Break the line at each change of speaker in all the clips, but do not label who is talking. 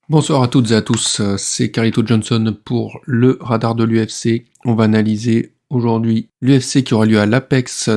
Bonsoir à toutes et à tous, c'est Carlito Johnson pour le radar de l'UFC. On va analyser aujourd'hui l'UFC qui aura lieu à l'Apex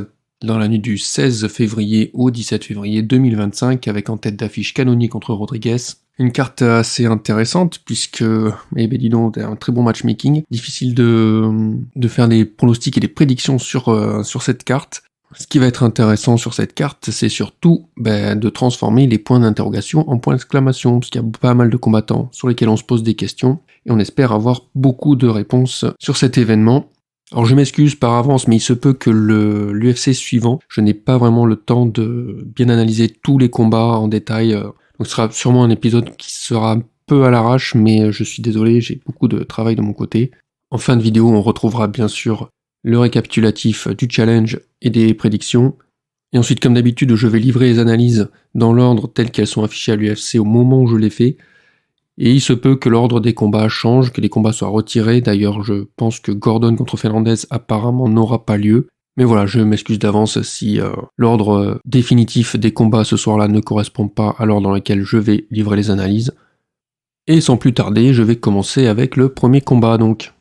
dans la nuit du 16 février au 17 février 2025 avec en tête d'affiche Cannonier contre Rodriguez. Une carte assez intéressante puisque, dis donc, un très bon matchmaking. Difficile de faire des pronostics et des prédictions sur cette carte. Ce qui va être intéressant sur cette carte, c'est surtout de transformer les points d'interrogation en points d'exclamation, parce qu'il y a pas mal de combattants sur lesquels on se pose des questions, et on espère avoir beaucoup de réponses sur cet événement. Alors je m'excuse par avance, mais il se peut que l'UFC suivant, je n'ai pas vraiment le temps de bien analyser tous les combats en détail, donc ce sera sûrement un épisode qui sera un peu à l'arrache, mais je suis désolé, j'ai beaucoup de travail de mon côté. En fin de vidéo, on retrouvera bien sûr le récapitulatif du challenge et des prédictions. Et ensuite, comme d'habitude, je vais livrer les analyses dans l'ordre tel qu'elles sont affichées à l'UFC au moment où je les fais. Et il se peut que l'ordre des combats change, que les combats soient retirés. D'ailleurs, je pense que Gordon contre Fernandez apparemment n'aura pas lieu. Mais voilà, je m'excuse d'avance si l'ordre définitif des combats ce soir-là ne correspond pas à l'ordre dans lequel je vais livrer les analyses. Et sans plus tarder, je vais commencer avec le premier combat donc.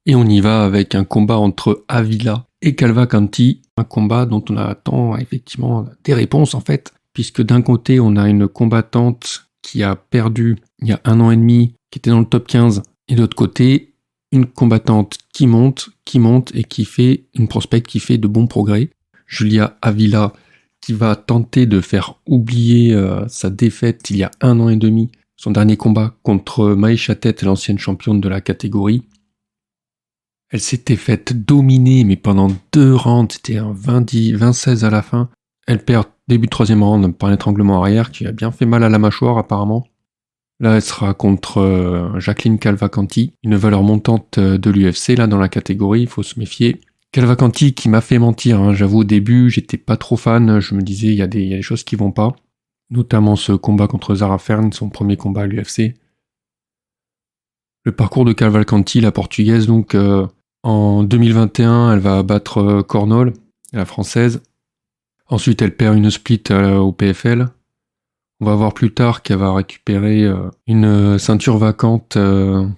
Et on y va avec un combat entre Avila et Cavalcanti, un combat dont on attend effectivement des réponses en fait, puisque d'un côté on a une combattante qui a perdu il y a 1 an et demi, qui était dans le top 15, et de l'autre côté une combattante qui monte et qui fait une prospecte qui fait de bons progrès. Julia Avila qui va tenter de faire oublier sa défaite il y a 1 an et demi, son dernier combat contre Maïcha Tet, l'ancienne championne de la catégorie. Elle s'était faite dominer, mais pendant 2 rounds, c'était un 20-16 à la fin. Elle perd début de 3e round par un étranglement arrière qui a bien fait mal à la mâchoire apparemment. Là, elle sera contre Jacqueline Cavalcanti, une valeur montante de l'UFC là dans la catégorie, il faut se méfier. Cavalcanti qui m'a fait mentir, j'avoue au début, j'étais pas trop fan, je me disais il y a des choses qui vont pas. Notamment ce combat contre Zara Fern, son premier combat à l'UFC. Le parcours de Cavalcanti, la portugaise, donc en 2021, elle va battre Cornol, la française. Ensuite, elle perd une split au PFL. On va voir plus tard qu'elle va récupérer une ceinture vacante dans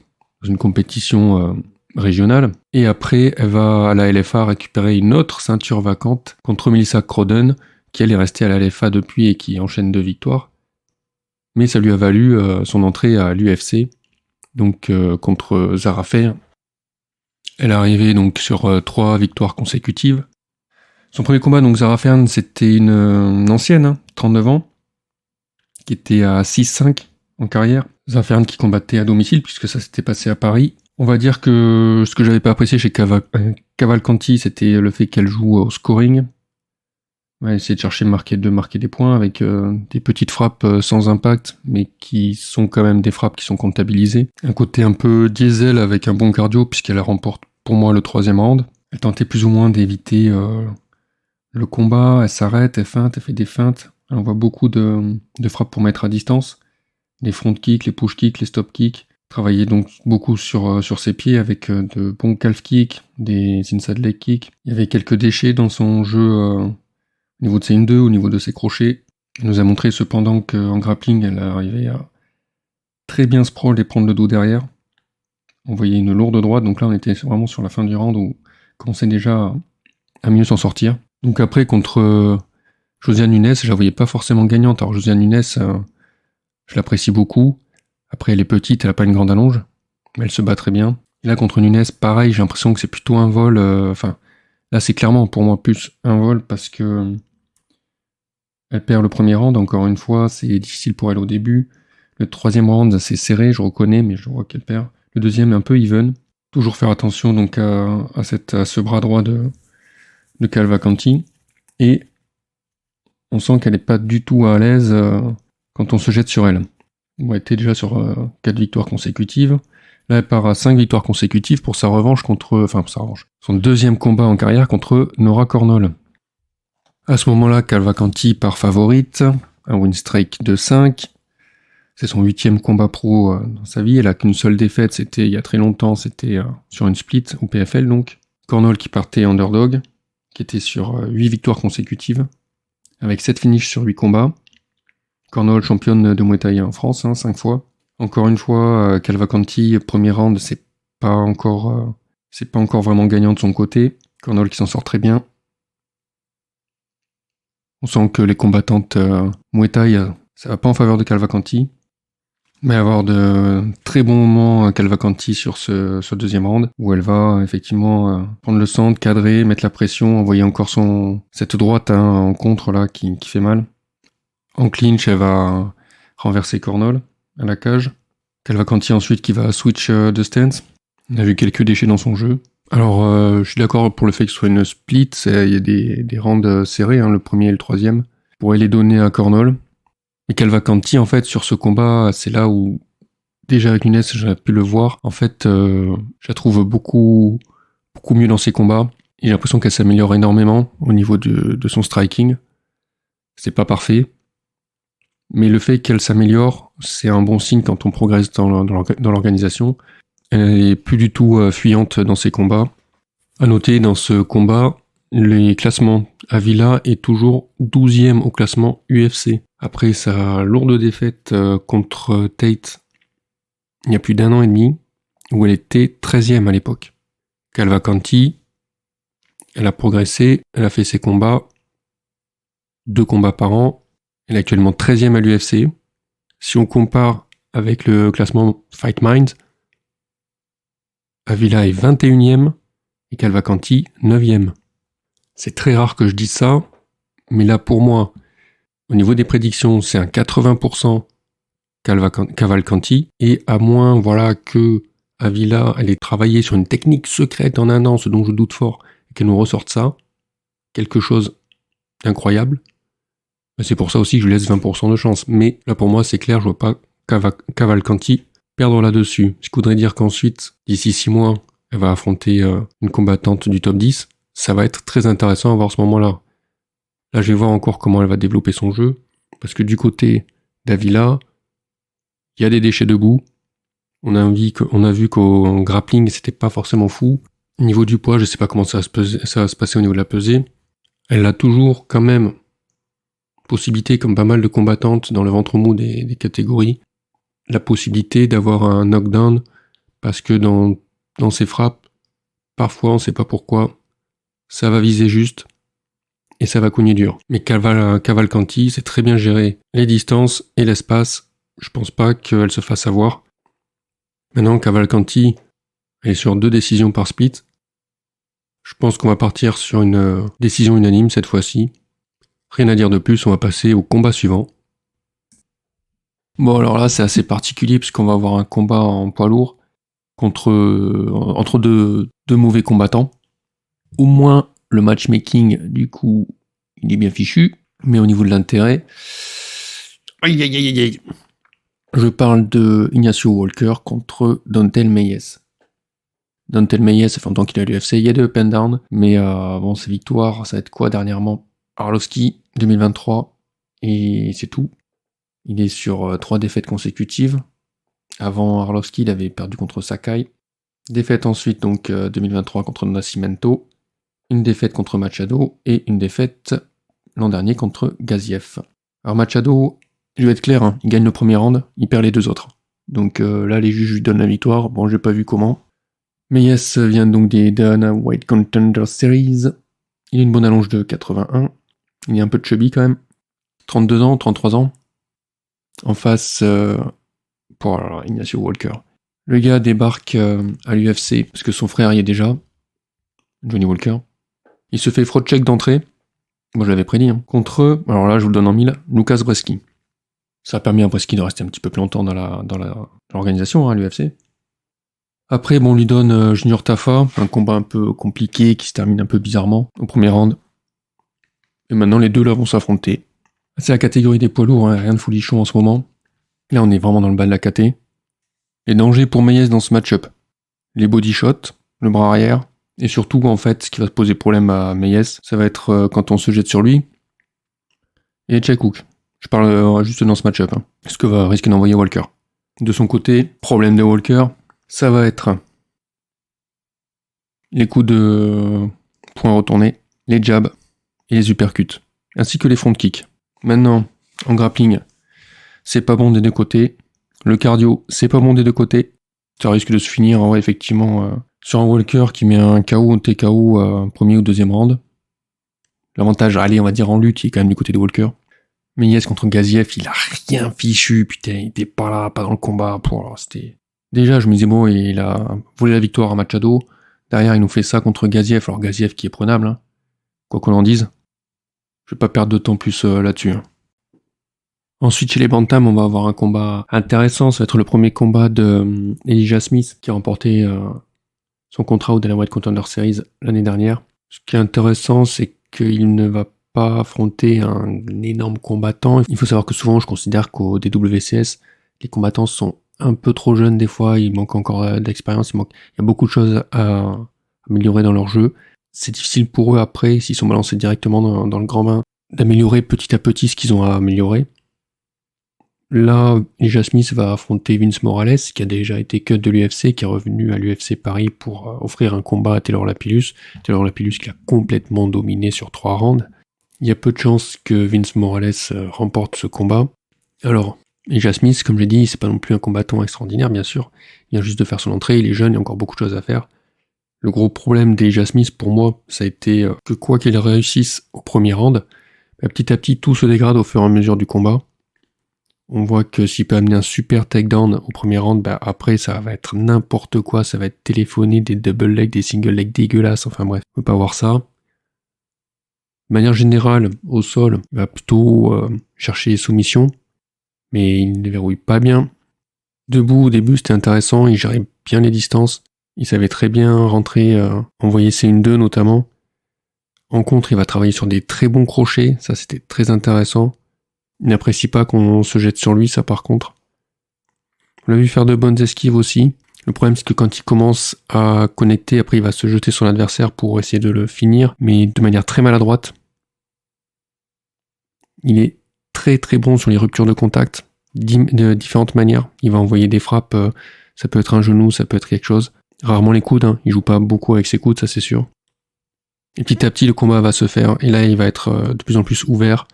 une compétition régionale. Et après, elle va à la LFA récupérer une autre ceinture vacante contre Melissa Croden, qui elle est restée à la LFA depuis et qui enchaîne 2 victoires. Mais ça lui a valu son entrée à l'UFC, donc contre Zara Fair. Elle est arrivée donc sur 3 victoires consécutives. Son premier combat, donc Zara Fern, c'était une ancienne, 39 ans, qui était à 6-5 en carrière. Zara Fern qui combattait à domicile, puisque ça s'était passé à Paris. On va dire que ce que j'avais pas apprécié chez Cavalcanti, c'était le fait qu'elle joue au scoring. Elle essaie de chercher de marquer des points avec des petites frappes sans impact, mais qui sont quand même des frappes qui sont comptabilisées. Un côté un peu diesel avec un bon cardio, puisqu'elle remporte pour moi le 3e round. Elle tentait plus ou moins d'éviter le combat, elle s'arrête, elle feinte, elle fait des feintes. Elle envoie beaucoup de frappes pour mettre à distance. Les front kicks, les push kicks, les stop kicks. Travailler donc beaucoup sur ses pieds avec de bons calf kicks, des inside leg kicks. Il y avait quelques déchets dans son jeu au niveau de ses 1-2, au niveau de ses crochets. Elle nous a montré cependant qu'en grappling, elle arrivait à très bien sprawl et prendre le dos derrière. On voyait une lourde droite, donc là on était vraiment sur la fin du round où on commençait déjà à mieux s'en sortir. Donc après, contre Josiane Nunes, je la voyais pas forcément gagnante. Alors Josiane Nunes, je l'apprécie beaucoup. Après, elle est petite, elle a pas une grande allonge, mais elle se bat très bien. Et là, contre Nunes, pareil, j'ai l'impression que c'est plutôt un vol. Là, c'est clairement pour moi plus un vol parce que elle perd le premier round. Encore une fois, c'est difficile pour elle au début. Le 3e round, c'est serré, je reconnais, mais je vois qu'elle perd. Le 2e est un peu even. Toujours faire attention donc à ce bras droit de Cavalcanti. Et on sent qu'elle n'est pas du tout à l'aise quand on se jette sur elle. On était déjà sur 4 victoires consécutives. Là, elle part à 5 victoires consécutives pour sa revanche son 2e combat en carrière contre Nora Cornol. À ce moment-là, Cavalcanti part favorite, un win streak de 5. C'est son 8e combat pro dans sa vie. Elle a qu'une seule défaite, c'était il y a très longtemps, c'était sur une split au PFL donc. Cornol qui partait underdog, qui était sur 8 victoires consécutives, avec 7 finishes sur 8 combats. Cornol championne de Muay Thai en France, 5 fois. Encore une fois, Cavalcanti, premier round, c'est pas encore vraiment gagnant de son côté. Cornol qui s'en sort très bien. On sent que les combattantes Muay Thai, ça va pas en faveur de Cavalcanti. Mais avoir de très bons moments Cavalcanti sur ce deuxième round, où elle va effectivement prendre le centre, cadrer, mettre la pression, envoyer encore cette droite en contre là qui fait mal. En clinch, elle va renverser Cornol à la cage. Cavalcanti ensuite qui va switch de stance. On a vu quelques déchets dans son jeu. Alors, je suis d'accord pour le fait que ce soit une split, il y a des rounds serrés, le premier et le troisième. On pourrait les donner à Cornol. Et Cavalcanti, en fait, sur ce combat, c'est là où, déjà avec Nunes, j'aurais pu le voir. En fait, je la trouve beaucoup mieux dans ses combats. Et j'ai l'impression qu'elle s'améliore énormément au niveau de son striking. C'est pas parfait. Mais le fait qu'elle s'améliore, c'est un bon signe quand on progresse dans l'organisation. Elle est plus du tout fuyante dans ses combats. À noter, dans ce combat, les classements. Avila est toujours 12e au classement UFC. Après sa lourde défaite contre Tate, il y a plus d'1 an et demi, où elle était 13e à l'époque. Cavalcanti, elle a progressé, elle a fait ses combats, 2 combats par an, elle est actuellement 13e à l'UFC. Si on compare avec le classement Fight Mind, Avila est 21e et Cavalcanti 9e. C'est très rare que je dise ça, mais là pour moi, au niveau des prédictions, c'est un 80% Cavalcanti, et à moins que Avila elle ait travaillé sur une technique secrète en 1 an, ce dont je doute fort, et qu'elle nous ressorte ça, quelque chose d'incroyable, c'est pour ça aussi que je laisse 20% de chance. Mais là pour moi c'est clair, je vois pas Cavalcanti perdre là-dessus. Ce qui voudrait dire qu'ensuite, d'ici 6 mois, elle va affronter une combattante du top 10. Ça va être très intéressant à voir ce moment-là. Là, je vais voir encore comment elle va développer son jeu. Parce que du côté d'Avila, il y a des déchets de goût. On a vu qu'au grappling, c'était pas forcément fou. Au niveau du poids, je sais pas comment ça va se passer au niveau de la pesée. Elle a toujours quand même possibilité, comme pas mal de combattantes dans le ventre mou des catégories, la possibilité d'avoir un knockdown, parce que dans ses frappes, parfois on sait pas pourquoi, ça va viser juste et ça va cogner dur. Mais Cavalcanti, c'est très bien géré les distances et l'espace. Je pense pas qu'elle se fasse avoir. Maintenant, Cavalcanti, elle est sur 2 décisions par split. Je pense qu'on va partir sur une décision unanime cette fois-ci. Rien à dire de plus, on va passer au combat suivant. Bon, alors là, c'est assez particulier puisqu'on va avoir un combat en poids lourd entre deux mauvais combattants. Au moins, le matchmaking, du coup, il est bien fichu, mais au niveau de l'intérêt, aïe aïe aïe aïe. Je parle de Ignacio Walker contre Dontel Mayes. Dontel Mayes, ça fait longtemps qu'il est à l'UFC, il y a des up and down, mais bon, ses victoires, ça va être quoi dernièrement? Arlovski, 2023, et c'est tout. Il est sur 3 défaites consécutives. Avant Arlovski, il avait perdu contre Sakai. Défaite ensuite, donc 2023 contre Nascimento. Une défaite contre Machado et une défaite l'an dernier contre Gaziev. Alors Machado, je vais être clair, il gagne le premier round, il perd les 2 autres. Donc là, les juges lui donnent la victoire. Bon, j'ai pas vu comment. Mayes vient donc des Dana White Contender Series. Il a une bonne allonge de 81. Il est un peu chubby quand même. 32 ans, 33 ans. En face, pour Ignacio Walker. Le gars débarque à l'UFC, parce que son frère y est déjà, Johnny Walker. Il se fait fraud check d'entrée. Moi, je l'avais prédit. Contre, alors là, je vous le donne en 1000, Lucas Bresky. Ça a permis à Bresky de rester un petit peu plus longtemps dans l'organisation, l'UFC. Après, bon, on lui donne Junior Tafa, un combat un peu compliqué qui se termine un peu bizarrement au premier round. Et maintenant, les deux là vont s'affronter. C'est la catégorie des poids lourds, rien de folichon en ce moment. Là, on est vraiment dans le bas de la caté. Les dangers pour Mayes dans ce match-up. Les body shots, le bras arrière, et surtout, en fait, ce qui va se poser problème à Mayes, ça va être quand on se jette sur lui, et check hook. Je parle juste dans ce match-up. Ce que va risquer d'envoyer Walker. De son côté, problème de Walker, ça va être les coups de poing retournés, les jabs et les uppercuts, ainsi que les front kicks. Maintenant, en grappling, c'est pas bon des 2 côtés. Le cardio, c'est pas bon des deux côtés. Ça risque de se finir, effectivement, sur un Walker qui met un KO ou TKO premier ou deuxième round. L'avantage, allez, on va dire en lutte, il est quand même du côté de Walker. Mais yes, contre Gaziev, il a rien fichu, putain, il était pas là, pas dans le combat. C'était... Déjà, je me disais, bon, il a volé la victoire à Machado. Derrière, il nous fait ça contre Gaziev. Alors Gaziev qui est prenable, hein. Quoi qu'on en dise. Je vais pas perdre de temps plus là-dessus. Hein. Ensuite, chez les Bantam, on va avoir un combat intéressant. Ça va être le premier combat de Elijah Smith, qui a remporté son contrat au Dana White Contender Series l'année dernière. Ce qui est intéressant, c'est qu'il ne va pas affronter un énorme combattant. Il faut savoir que souvent, je considère qu'au DWCS, les combattants sont un peu trop jeunes des fois, il manque encore d'expérience, il y a beaucoup de choses à améliorer dans leur jeu. C'est difficile pour eux après, s'ils sont balancés directement dans le grand bain, d'améliorer petit à petit ce qu'ils ont à améliorer. Là, Elijah Smith va affronter Vince Morales, qui a déjà été cut de l'UFC, qui est revenu à l'UFC Paris pour offrir un combat à Taylor Lapillus. Taylor Lapillus qui l'a complètement dominé sur 3 rounds. Il y a peu de chances que Vince Morales remporte ce combat. Alors, Elijah Smith, comme j'ai dit, c'est pas non plus un combattant extraordinaire, bien sûr. Il vient juste de faire son entrée, il est jeune, il y a encore beaucoup de choses à faire. Le gros problème d'Elijah Smith, pour moi, ça a été que quoi qu'il réussisse au premier round, petit à petit, tout se dégrade au fur et à mesure du combat. On voit que s'il peut amener un super takedown au premier round, après ça va être n'importe quoi, ça va être téléphoné, des double legs, des single legs dégueulasses, enfin bref, on peut pas voir ça. De manière générale, au sol, il va plutôt chercher les soumissions, mais il ne les verrouille pas bien. Debout, au début, c'était intéressant, il gérait bien les distances, il savait très bien rentrer, envoyer ses 1-2 notamment. En contre, il va travailler sur des très bons crochets, ça c'était très intéressant. Il n'apprécie pas qu'on se jette sur lui, ça par contre. On l'a vu faire de bonnes esquives aussi. Le problème c'est que quand il commence à connecter, après il va se jeter sur l'adversaire pour essayer de le finir, mais de manière très maladroite. Il est très très bon sur les ruptures de contact, de différentes manières. Il va envoyer des frappes, ça peut être un genou, ça peut être quelque chose. Rarement les coudes, hein. Il joue pas beaucoup avec ses coudes, ça c'est sûr. Et petit à petit le combat va se faire, et là il va être de plus en plus ouvert,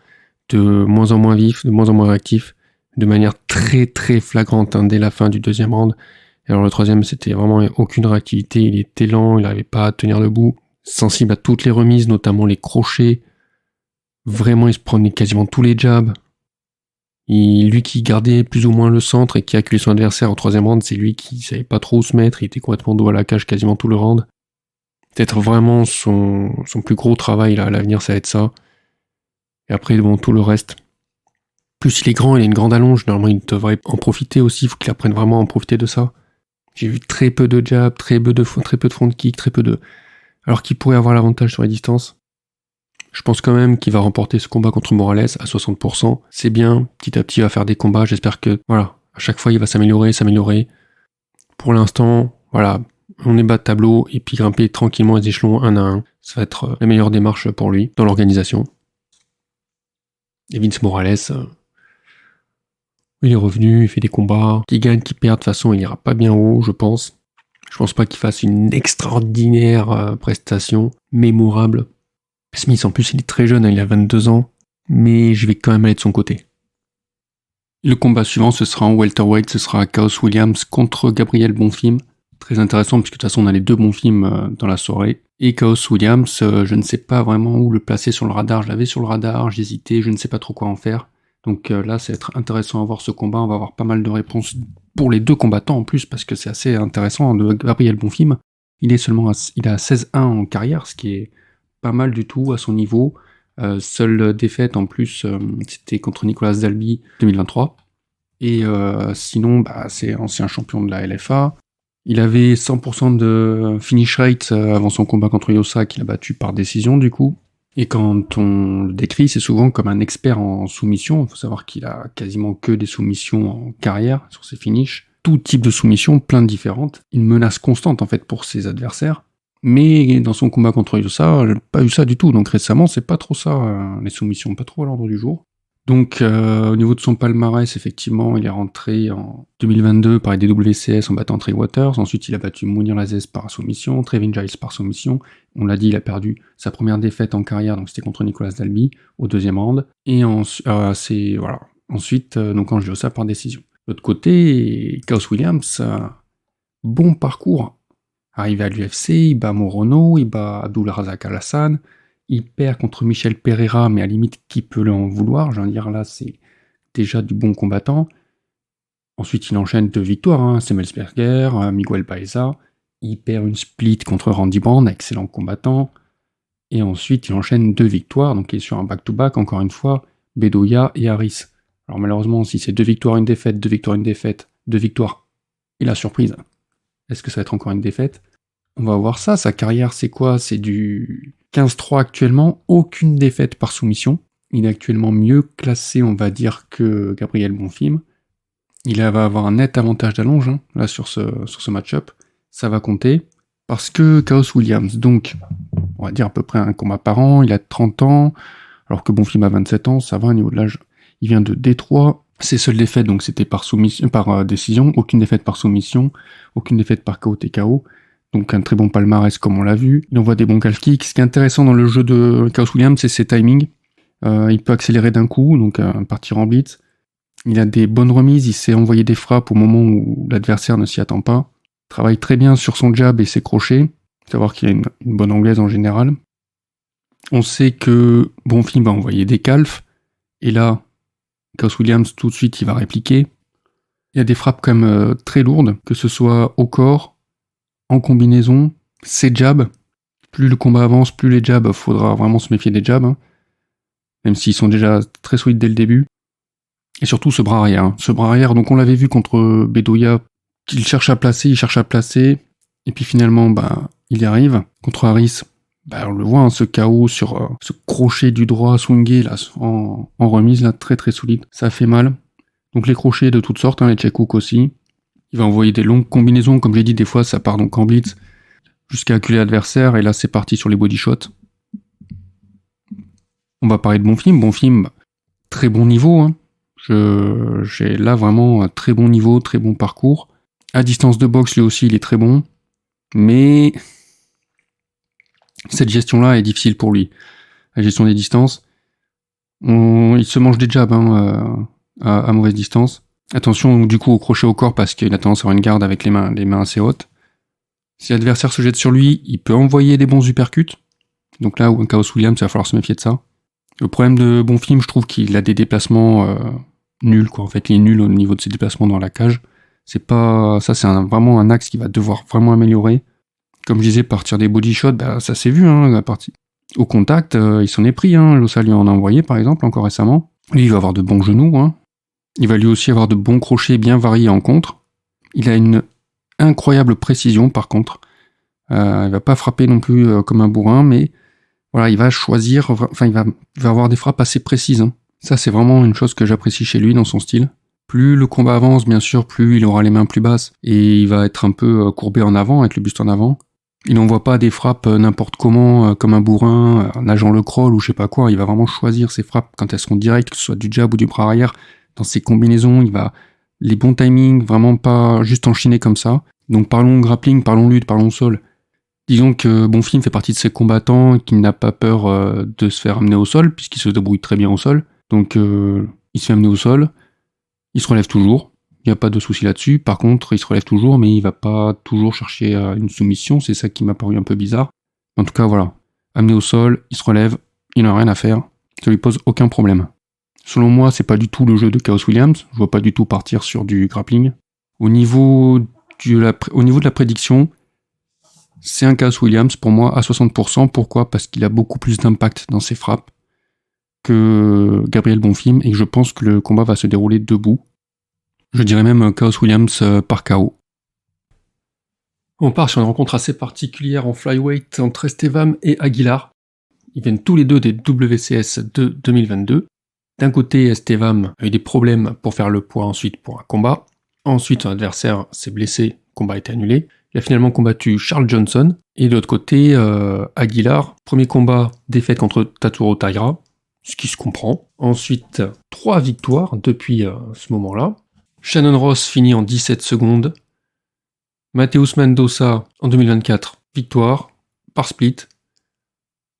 de moins en moins vif, de moins en moins réactif, de manière très très flagrante dès la fin du deuxième round. Et alors le troisième, c'était vraiment aucune réactivité, il était lent, il n'arrivait pas à tenir debout, sensible à toutes les remises, notamment les crochets. Vraiment, il se prenait quasiment tous les jabs. Lui qui gardait plus ou moins le centre et qui acculait son adversaire au troisième round, c'est lui qui savait pas trop où se mettre, il était complètement dos à la cage quasiment tout le round. Peut-être vraiment son plus gros travail là, à l'avenir, ça va être ça. Et après, bon, tout le reste. Plus il est grand, il a une grande allonge, normalement il devrait en profiter aussi, il faut qu'il apprenne vraiment à en profiter de ça. J'ai vu très peu de jab, très peu de front kick, alors qu'il pourrait avoir l'avantage sur les distances. Je pense quand même qu'il va remporter ce combat contre Morales à 60%. C'est bien, petit à petit il va faire des combats, j'espère que, voilà, à chaque fois il va s'améliorer. Pour l'instant, voilà, on est bas de tableau, et puis grimper tranquillement les échelons un à un. Ça va être la meilleure démarche pour lui, dans l'organisation. Et Vince Morales, il est revenu, il fait des combats, qu'il gagne, qu'il perd, de toute façon il ira pas bien haut, je pense. Je pense pas qu'il fasse une extraordinaire prestation, mémorable. Smith en plus il est très jeune, il a 22 ans, mais je vais quand même aller de son côté. Le combat suivant ce sera en welterweight, ce sera Khaos Williams contre Gabriel Bonfim. Très intéressant puisque de toute façon on a les deux Bonfim dans la soirée. Et Khaos Williams, je ne sais pas vraiment où le placer sur le radar, je l'avais sur le radar, j'hésitais, je ne sais pas trop quoi en faire. Donc là, ça va être intéressant à voir ce combat. On va avoir pas mal de réponses pour les deux combattants en plus, parce que c'est assez intéressant. De Gabriel Bonfim, il a 16-1 en carrière, ce qui est pas mal du tout à son niveau. Seule défaite en plus, c'était contre Nicolas Dalby 2023. Et sinon, c'est ancien champion de la LFA. Il avait 100% de finish rate avant son combat contre Yosa, qu'il a battu par décision du coup. Et quand on le décrit, c'est souvent comme un expert en soumission. Il faut savoir qu'il a quasiment que des soumissions en carrière sur ses finishes. Tout type de soumission, plein de différentes. Une menace constante en fait pour ses adversaires. Mais dans son combat contre Yosa, j'ai pas eu ça du tout. Donc récemment, c'est pas trop ça, les soumissions, pas trop à l'ordre du jour. Donc au niveau de son palmarès, effectivement, il est rentré en 2022 par les DWCS en battant Trey Waters. Ensuite, il a battu Mounir Lazzez par soumission, Trevin Giles par soumission. On l'a dit, il a perdu sa première défaite en carrière, donc c'était contre Nicolas Dalby au deuxième round. Et ensuite, donc en Josa par décision. De l'autre côté, Chaos Williams, bon parcours. Arrivé à l'UFC, il bat Morono, il bat Abdulrazak Al-Hassan, il perd contre Michel Pereira, mais à la limite, qui peut l'en vouloir? J'ai envie de dire, là, c'est déjà du bon combattant. Ensuite, il enchaîne 2 victoires, Semelsberger, Miguel Baeza. Il perd une split contre Randy Brand, excellent combattant. Et ensuite, il enchaîne 2 victoires, donc il est sur un back-to-back, encore une fois, Bedoya et Harris. Alors malheureusement, si c'est 2 victoires, une défaite, 2 victoires, une défaite, 2 victoires, et la surprise, est-ce que ça va être encore une défaite? On va voir ça, sa carrière c'est quoi? C'est du 15-3 actuellement, aucune défaite par soumission. Il est actuellement mieux classé, on va dire, que Gabriel Bonfim. Il va avoir un net avantage d'allonge, là, sur ce match-up. Ça va compter. Parce que Chaos Williams, donc, on va dire à peu près un combat par an, il a 30 ans, alors que Bonfim a 27 ans, ça va au niveau de l'âge. Il vient de Détroit. Ses seules défaites, donc c'était par décision, aucune défaite par soumission, aucune défaite par KO TKO. Donc un très bon palmarès comme on l'a vu. Il envoie des bons calf kicks. Ce qui est intéressant dans le jeu de Chaos Williams, c'est ses timings. Il peut accélérer d'un coup, donc partir en blitz. Il a des bonnes remises, il sait envoyer des frappes au moment où l'adversaire ne s'y attend pas. Il travaille très bien sur son jab et ses crochets. Savoir qu'il a une bonne anglaise en général. On sait que Bonfim va envoyer des calfs. Et là, Chaos Williams, tout de suite, il va répliquer. Il y a des frappes quand même très lourdes, que ce soit au corps, en combinaison, ses jabs. Plus le combat avance, plus les jabs, faudra vraiment se méfier des jabs. Même s'ils sont déjà très solides dès le début. Et surtout ce bras arrière. Ce bras arrière, donc on l'avait vu contre Bedoya, il cherche à placer, et puis finalement, il y arrive. Contre Harris, on le voit, ce KO sur ce crochet du droit swingé là, en remise, là, très très solide. Ça fait mal. Donc les crochets de toutes sortes, les check hooks aussi. Il va envoyer des longues combinaisons, comme j'ai dit, des fois ça part donc en blitz, jusqu'à acculer l'adversaire, et là c'est parti sur les body shots. On va parler de Bonfim, très bon niveau, J'ai là vraiment un très bon niveau, très bon parcours. À distance de boxe, lui aussi, il est très bon. Mais cette gestion-là est difficile pour lui. La gestion des distances. Il se mange des jabs à mauvaise distance. Attention du coup au crochet au corps parce qu'il a tendance à avoir une garde avec les mains assez hautes. Si l'adversaire se jette sur lui, il peut envoyer des bons uppercuts. Donc là, où un Chaos Williams, il va falloir se méfier de ça. Le problème de Bonfim, je trouve qu'il a des déplacements nuls, quoi. En fait, il est nul au niveau de ses déplacements dans la cage. C'est vraiment un axe qu'il va devoir vraiment améliorer. Comme je disais, partir des body shots, ça s'est vu, la partie. Au contact, il s'en est pris, Losa lui en a envoyé, par exemple, encore récemment. Lui, il va avoir de bons genoux, Il va lui aussi avoir de bons crochets bien variés en contre. Il a une incroyable précision, par contre. Il va pas frapper non plus comme un bourrin, mais voilà, il va choisir, il va avoir des frappes assez précises. Ça, c'est vraiment une chose que j'apprécie chez lui dans son style. Plus le combat avance, bien sûr, plus il aura les mains plus basses et il va être un peu courbé en avant, avec le buste en avant. Il n'envoie pas des frappes n'importe comment, comme un bourrin, en nageant le crawl ou je sais pas quoi. Il va vraiment choisir ses frappes quand elles seront directes, que ce soit du jab ou du bras arrière. Dans ses combinaisons, il va les bons timings, vraiment pas juste enchaîner comme ça. Donc parlons grappling, parlons lutte, parlons sol. Disons que Bonfim fait partie de ces combattants qui n'a pas peur de se faire amener au sol, puisqu'il se débrouille très bien au sol. Donc il se fait amener au sol, il se relève toujours, il n'y a pas de souci là-dessus. Par contre, il se relève toujours, mais il va pas toujours chercher une soumission, c'est ça qui m'a paru un peu bizarre. En tout cas, voilà. Amené au sol, il se relève, il n'a rien à faire, ça lui pose aucun problème. Selon moi, c'est pas du tout le jeu de Chaos Williams, je vois pas du tout partir sur du grappling. Au niveau de la prédiction, c'est un Chaos Williams pour moi à 60%. Pourquoi ? Parce qu'il a beaucoup plus d'impact dans ses frappes que Gabriel Bonfim et je pense que le combat va se dérouler debout. Je dirais même Chaos Williams par KO. On part sur une rencontre assez particulière en flyweight entre Estevam et Aguilar. Ils viennent tous les deux des WCS de 2022. D'un côté, Estevam a eu des problèmes pour faire le poids ensuite pour un combat. Ensuite, son adversaire s'est blessé, le combat a été annulé. Il a finalement combattu Charles Johnson. Et de l'autre côté, Aguilar, premier combat, défaite contre Tatsuro Taira, ce qui se comprend. Ensuite, 3 victoires depuis ce moment-là. Shannon Ross finit en 17 secondes. Mateus Mendoza en 2024, victoire par split.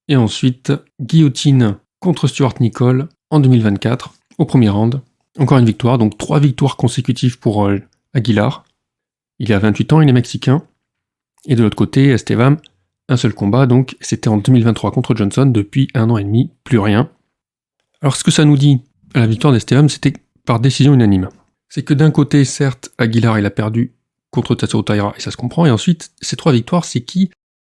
Et ensuite, guillotine contre Stuart Nicol en 2024, au premier round. Encore une victoire, donc 3 victoires consécutives pour Aguilar. Il a 28 ans, il est mexicain. Et de l'autre côté, Estevam, un seul combat, donc c'était en 2023 contre Johnson, depuis 1 an et demi, plus rien. Alors ce que ça nous dit, la victoire d'Estevam, c'était par décision unanime. C'est que d'un côté, certes, Aguilar il a perdu contre Tatsuro Taira, et ça se comprend, et ensuite, ces 3 victoires, c'est qui?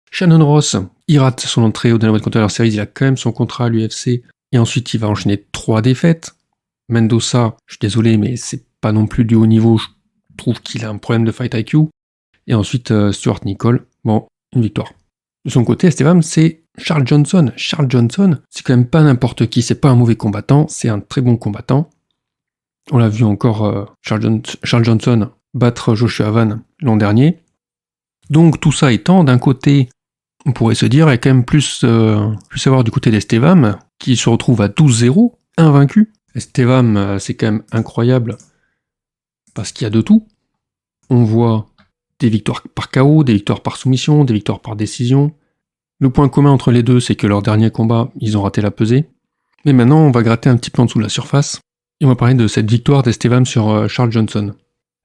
Shannon Ross, il rate son entrée au Dynamite Contender Series, il a quand même son contrat à l'UFC, et ensuite il va enchaîner 3 défaites. Mendoza, je suis désolé, mais c'est pas non plus du haut niveau, je trouve qu'il a un problème de fight IQ. Et ensuite, Stuart Nicole, bon, une victoire. De son côté, Estevam, c'est Charles Johnson. Charles Johnson, c'est quand même pas n'importe qui, c'est pas un mauvais combattant, c'est un très bon combattant. On l'a vu encore, Charles Johnson battre Joshua Van l'an dernier. Donc tout ça étant, d'un côté, on pourrait se dire, il y a quand même plus à voir du côté d'Estevam, qui se retrouve à 12-0, invaincu. Estevam, c'est quand même incroyable, parce qu'il y a de tout. On voit des victoires par KO, des victoires par soumission, des victoires par décision. Le point commun entre les deux, c'est que leur dernier combat, ils ont raté la pesée. Mais maintenant, on va gratter un petit peu en dessous de la surface, et on va parler de cette victoire d'Estevam sur Charles Johnson.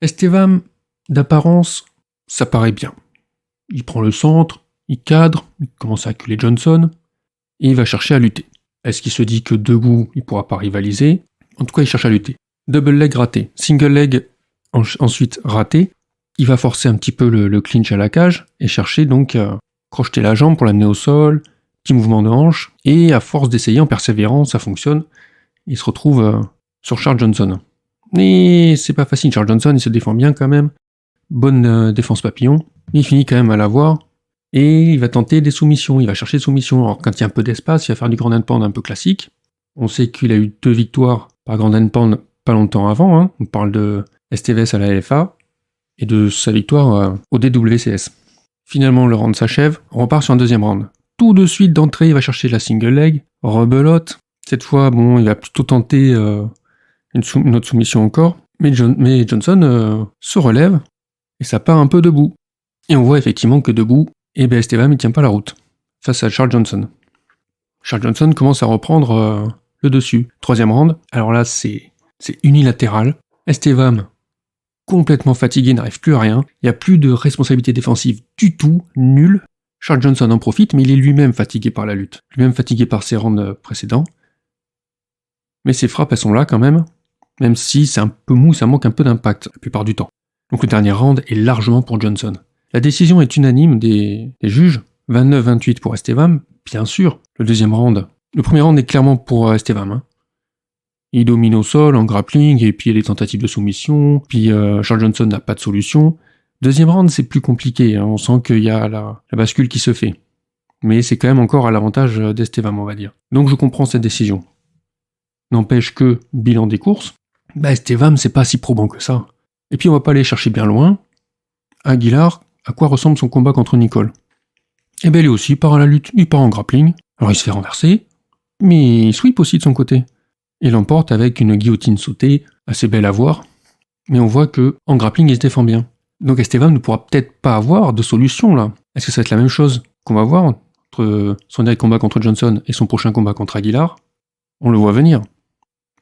Estevam, d'apparence, ça paraît bien. Il prend le centre, il cadre, il commence à acculer Johnson, et il va chercher à lutter. Est-ce qu'il se dit que debout, il pourra pas rivaliser? En tout cas, il cherche à lutter. Double leg raté, single leg ensuite raté. Il va forcer un petit peu le clinch à la cage, et chercher donc crocheter la jambe pour l'amener au sol, petit mouvement de hanche, et à force d'essayer en persévérant, ça fonctionne. Il se retrouve sur Charles Johnson. Mais c'est pas facile, Charles Johnson, il se défend bien quand même. Bonne défense papillon, mais il finit quand même à l'avoir. Et il va tenter des soumissions, il va chercher des soumissions. Alors quand il y a un peu d'espace, il va faire du ground and pound un peu classique. On sait qu'il a eu 2 victoires par ground and pound pas longtemps avant, hein. On parle de STVS à la LFA, et de sa victoire au DWCS. Finalement, le round s'achève, on repart sur un deuxième round. Tout de suite d'entrée, il va chercher la single leg, rebelote. Cette fois, bon, il va plutôt tenter une autre soumission encore, mais Johnson se relève, et ça part un peu debout. Et on voit effectivement que debout, Estevam ne tient pas la route, face à Charles Johnson. Charles Johnson commence à reprendre le dessus. Troisième round, alors là c'est unilatéral. Estevam, complètement fatigué, n'arrive plus à rien. Il n'y a plus de responsabilité défensive du tout, nul. Charles Johnson en profite, mais il est lui-même fatigué par la lutte. Lui-même fatigué par ses rounds précédents. Mais ses frappes, elles sont là quand même si c'est un peu mou, ça manque un peu d'impact la plupart du temps. Donc le dernier round est largement pour Johnson. La décision est unanime des juges, 29-28 pour Estevam, bien sûr. Le deuxième round, le premier round est clairement pour Estevam. Hein. Il domine au sol, en grappling, et puis il y a des tentatives de soumission, puis Charles Johnson n'a pas de solution. Deuxième round, c'est plus compliqué, hein. On sent qu'il y a la bascule qui se fait. Mais c'est quand même encore à l'avantage d'Estevam, on va dire. Donc je comprends cette décision. N'empêche que, bilan des courses, Estevam, c'est pas si probant que ça. Et puis on va pas aller chercher bien loin. Aguilar, à quoi ressemble son combat contre Nicole? Lui aussi part à la lutte, il part en grappling. Alors il se fait renverser, mais il sweep aussi de son côté. Il l'emporte avec une guillotine sautée, assez belle à voir. Mais on voit que en grappling, il se défend bien. Donc Estevam ne pourra peut-être pas avoir de solution là. Est-ce que ça va être la même chose qu'on va voir entre son dernier combat contre Johnson et son prochain combat contre Aguilar? On le voit venir.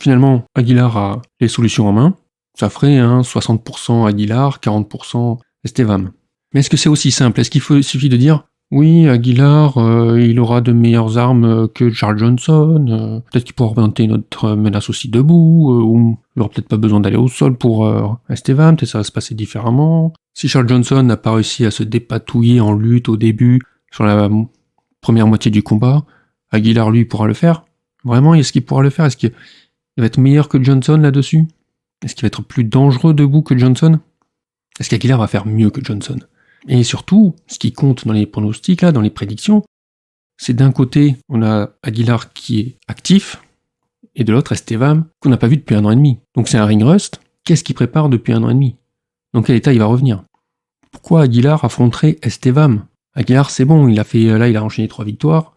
Finalement, Aguilar a les solutions en main. Ça ferait un 60% Aguilar, 40% Estevam. Mais est-ce que c'est aussi simple? Est-ce qu'il suffit de dire oui, Aguilar, il aura de meilleures armes que Charles Johnson, peut-être qu'il pourra représenter notre menace aussi debout, ou il n'aura peut-être pas besoin d'aller au sol pour Estevam, peut-être ça va se passer différemment. Si Charles Johnson n'a pas réussi à se dépatouiller en lutte au début, sur la première moitié du combat, Aguilar, lui, pourra le faire. Vraiment, est-ce qu'il pourra le faire? Est-ce qu'il va être meilleur que Johnson là-dessus? Est-ce qu'il va être plus dangereux debout que Johnson? Est-ce qu'Aguilar va faire mieux que Johnson? Et surtout, ce qui compte dans les pronostics, là, dans les prédictions, c'est d'un côté, on a Aguilar qui est actif, et de l'autre, Estevam, qu'on n'a pas vu depuis 1 an et demi. Donc c'est un ring rust. Qu'est-ce qu'il prépare depuis 1 an et demi? Dans quel état il va revenir? Pourquoi Aguilar affronterait Estevam? Aguilar, c'est bon, il a enchaîné 3 victoires.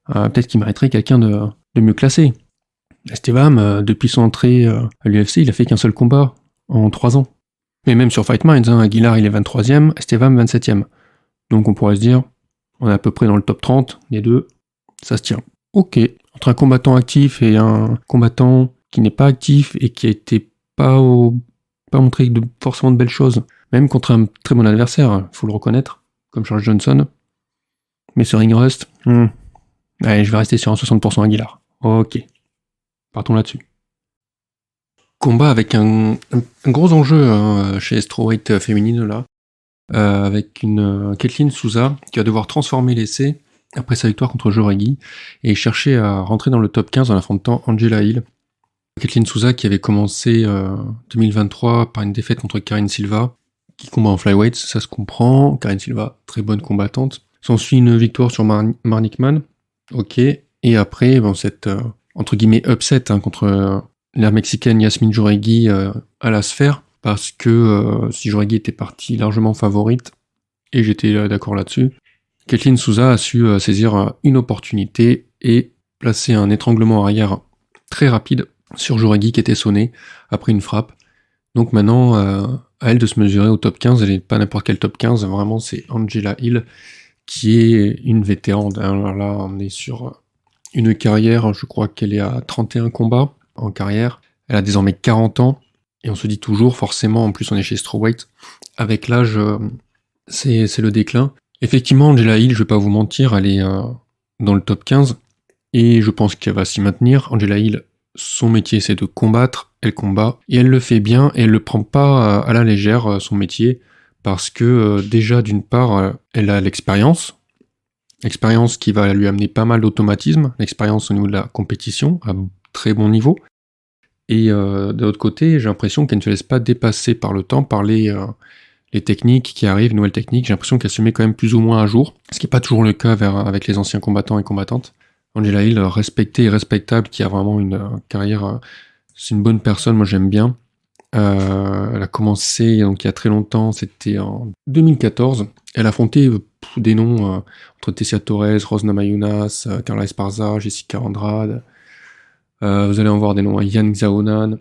Peut-être qu'il mériterait quelqu'un de mieux classé. Estevam, depuis son entrée à l'UFC, il a fait qu'un seul combat en 3 ans. Mais même sur Fight Minds, Aguilar il est 23ème, Estevam 27ème. Donc on pourrait se dire, on est à peu près dans le top 30, les deux, ça se tient. Ok, entre un combattant actif et un combattant qui n'est pas actif et qui a été pas montré forcément de belles choses, même contre un très bon adversaire, il faut le reconnaître, comme Charles Johnson. Mais ce ring rust, allez, je vais rester sur un 60% Aguilar. Ok, partons là-dessus. Combat avec un gros enjeu chez strawweight féminine là, avec une Kathleen Souza qui va devoir transformer l'essai après sa victoire contre Joregi et chercher à rentrer dans le top 15 en affrontant Angela Hill. Kathleen Souza qui avait commencé 2023 par une défaite contre Karen Silva, qui combat en flyweight, ça se comprend. Karen Silva, très bonne combattante. S'ensuit une victoire sur Marnikman, ok. Et après, cette entre guillemets upset contre la mexicaine Yasmine Jauregui à la sphère, parce que si Jauregui était partie largement favorite, et j'étais d'accord là-dessus, Kathleen Souza a su saisir une opportunité et placer un étranglement arrière très rapide sur Jauregui qui était sonné après une frappe. Donc maintenant, à elle de se mesurer au top 15, elle n'est pas n'importe quel top 15, vraiment c'est Angela Hill qui est une vétérane. Alors là, on est sur une carrière, je crois qu'elle est à 31 combats en carrière. Elle a désormais 40 ans, et on se dit toujours, forcément, en plus on est chez strawweight, avec l'âge, c'est le déclin. Effectivement, Angela Hill, je vais pas vous mentir, elle est dans le top 15, et je pense qu'elle va s'y maintenir. Angela Hill, son métier c'est de combattre, elle combat, et elle le fait bien, et elle le prend pas à la légère, son métier, parce que déjà d'une part, elle a l'expérience qui va lui amener pas mal d'automatisme, l'expérience au niveau de la compétition, à très bon niveau, et de l'autre côté, j'ai l'impression qu'elle ne se laisse pas dépasser par le temps, par les techniques qui arrivent, nouvelles techniques, j'ai l'impression qu'elle se met quand même plus ou moins à jour, ce qui n'est pas toujours le cas avec les anciens combattants et combattantes. Angela Hill, respectée et respectable, qui a vraiment une carrière, c'est une bonne personne, moi j'aime bien. Elle a commencé donc il y a très longtemps, c'était en 2014. Elle a affronté des noms entre Tessia Torres, Rose Namajunas, Carla Esparza, Jessica Andrade. Vous allez en voir des noms, Yan Xiaonan,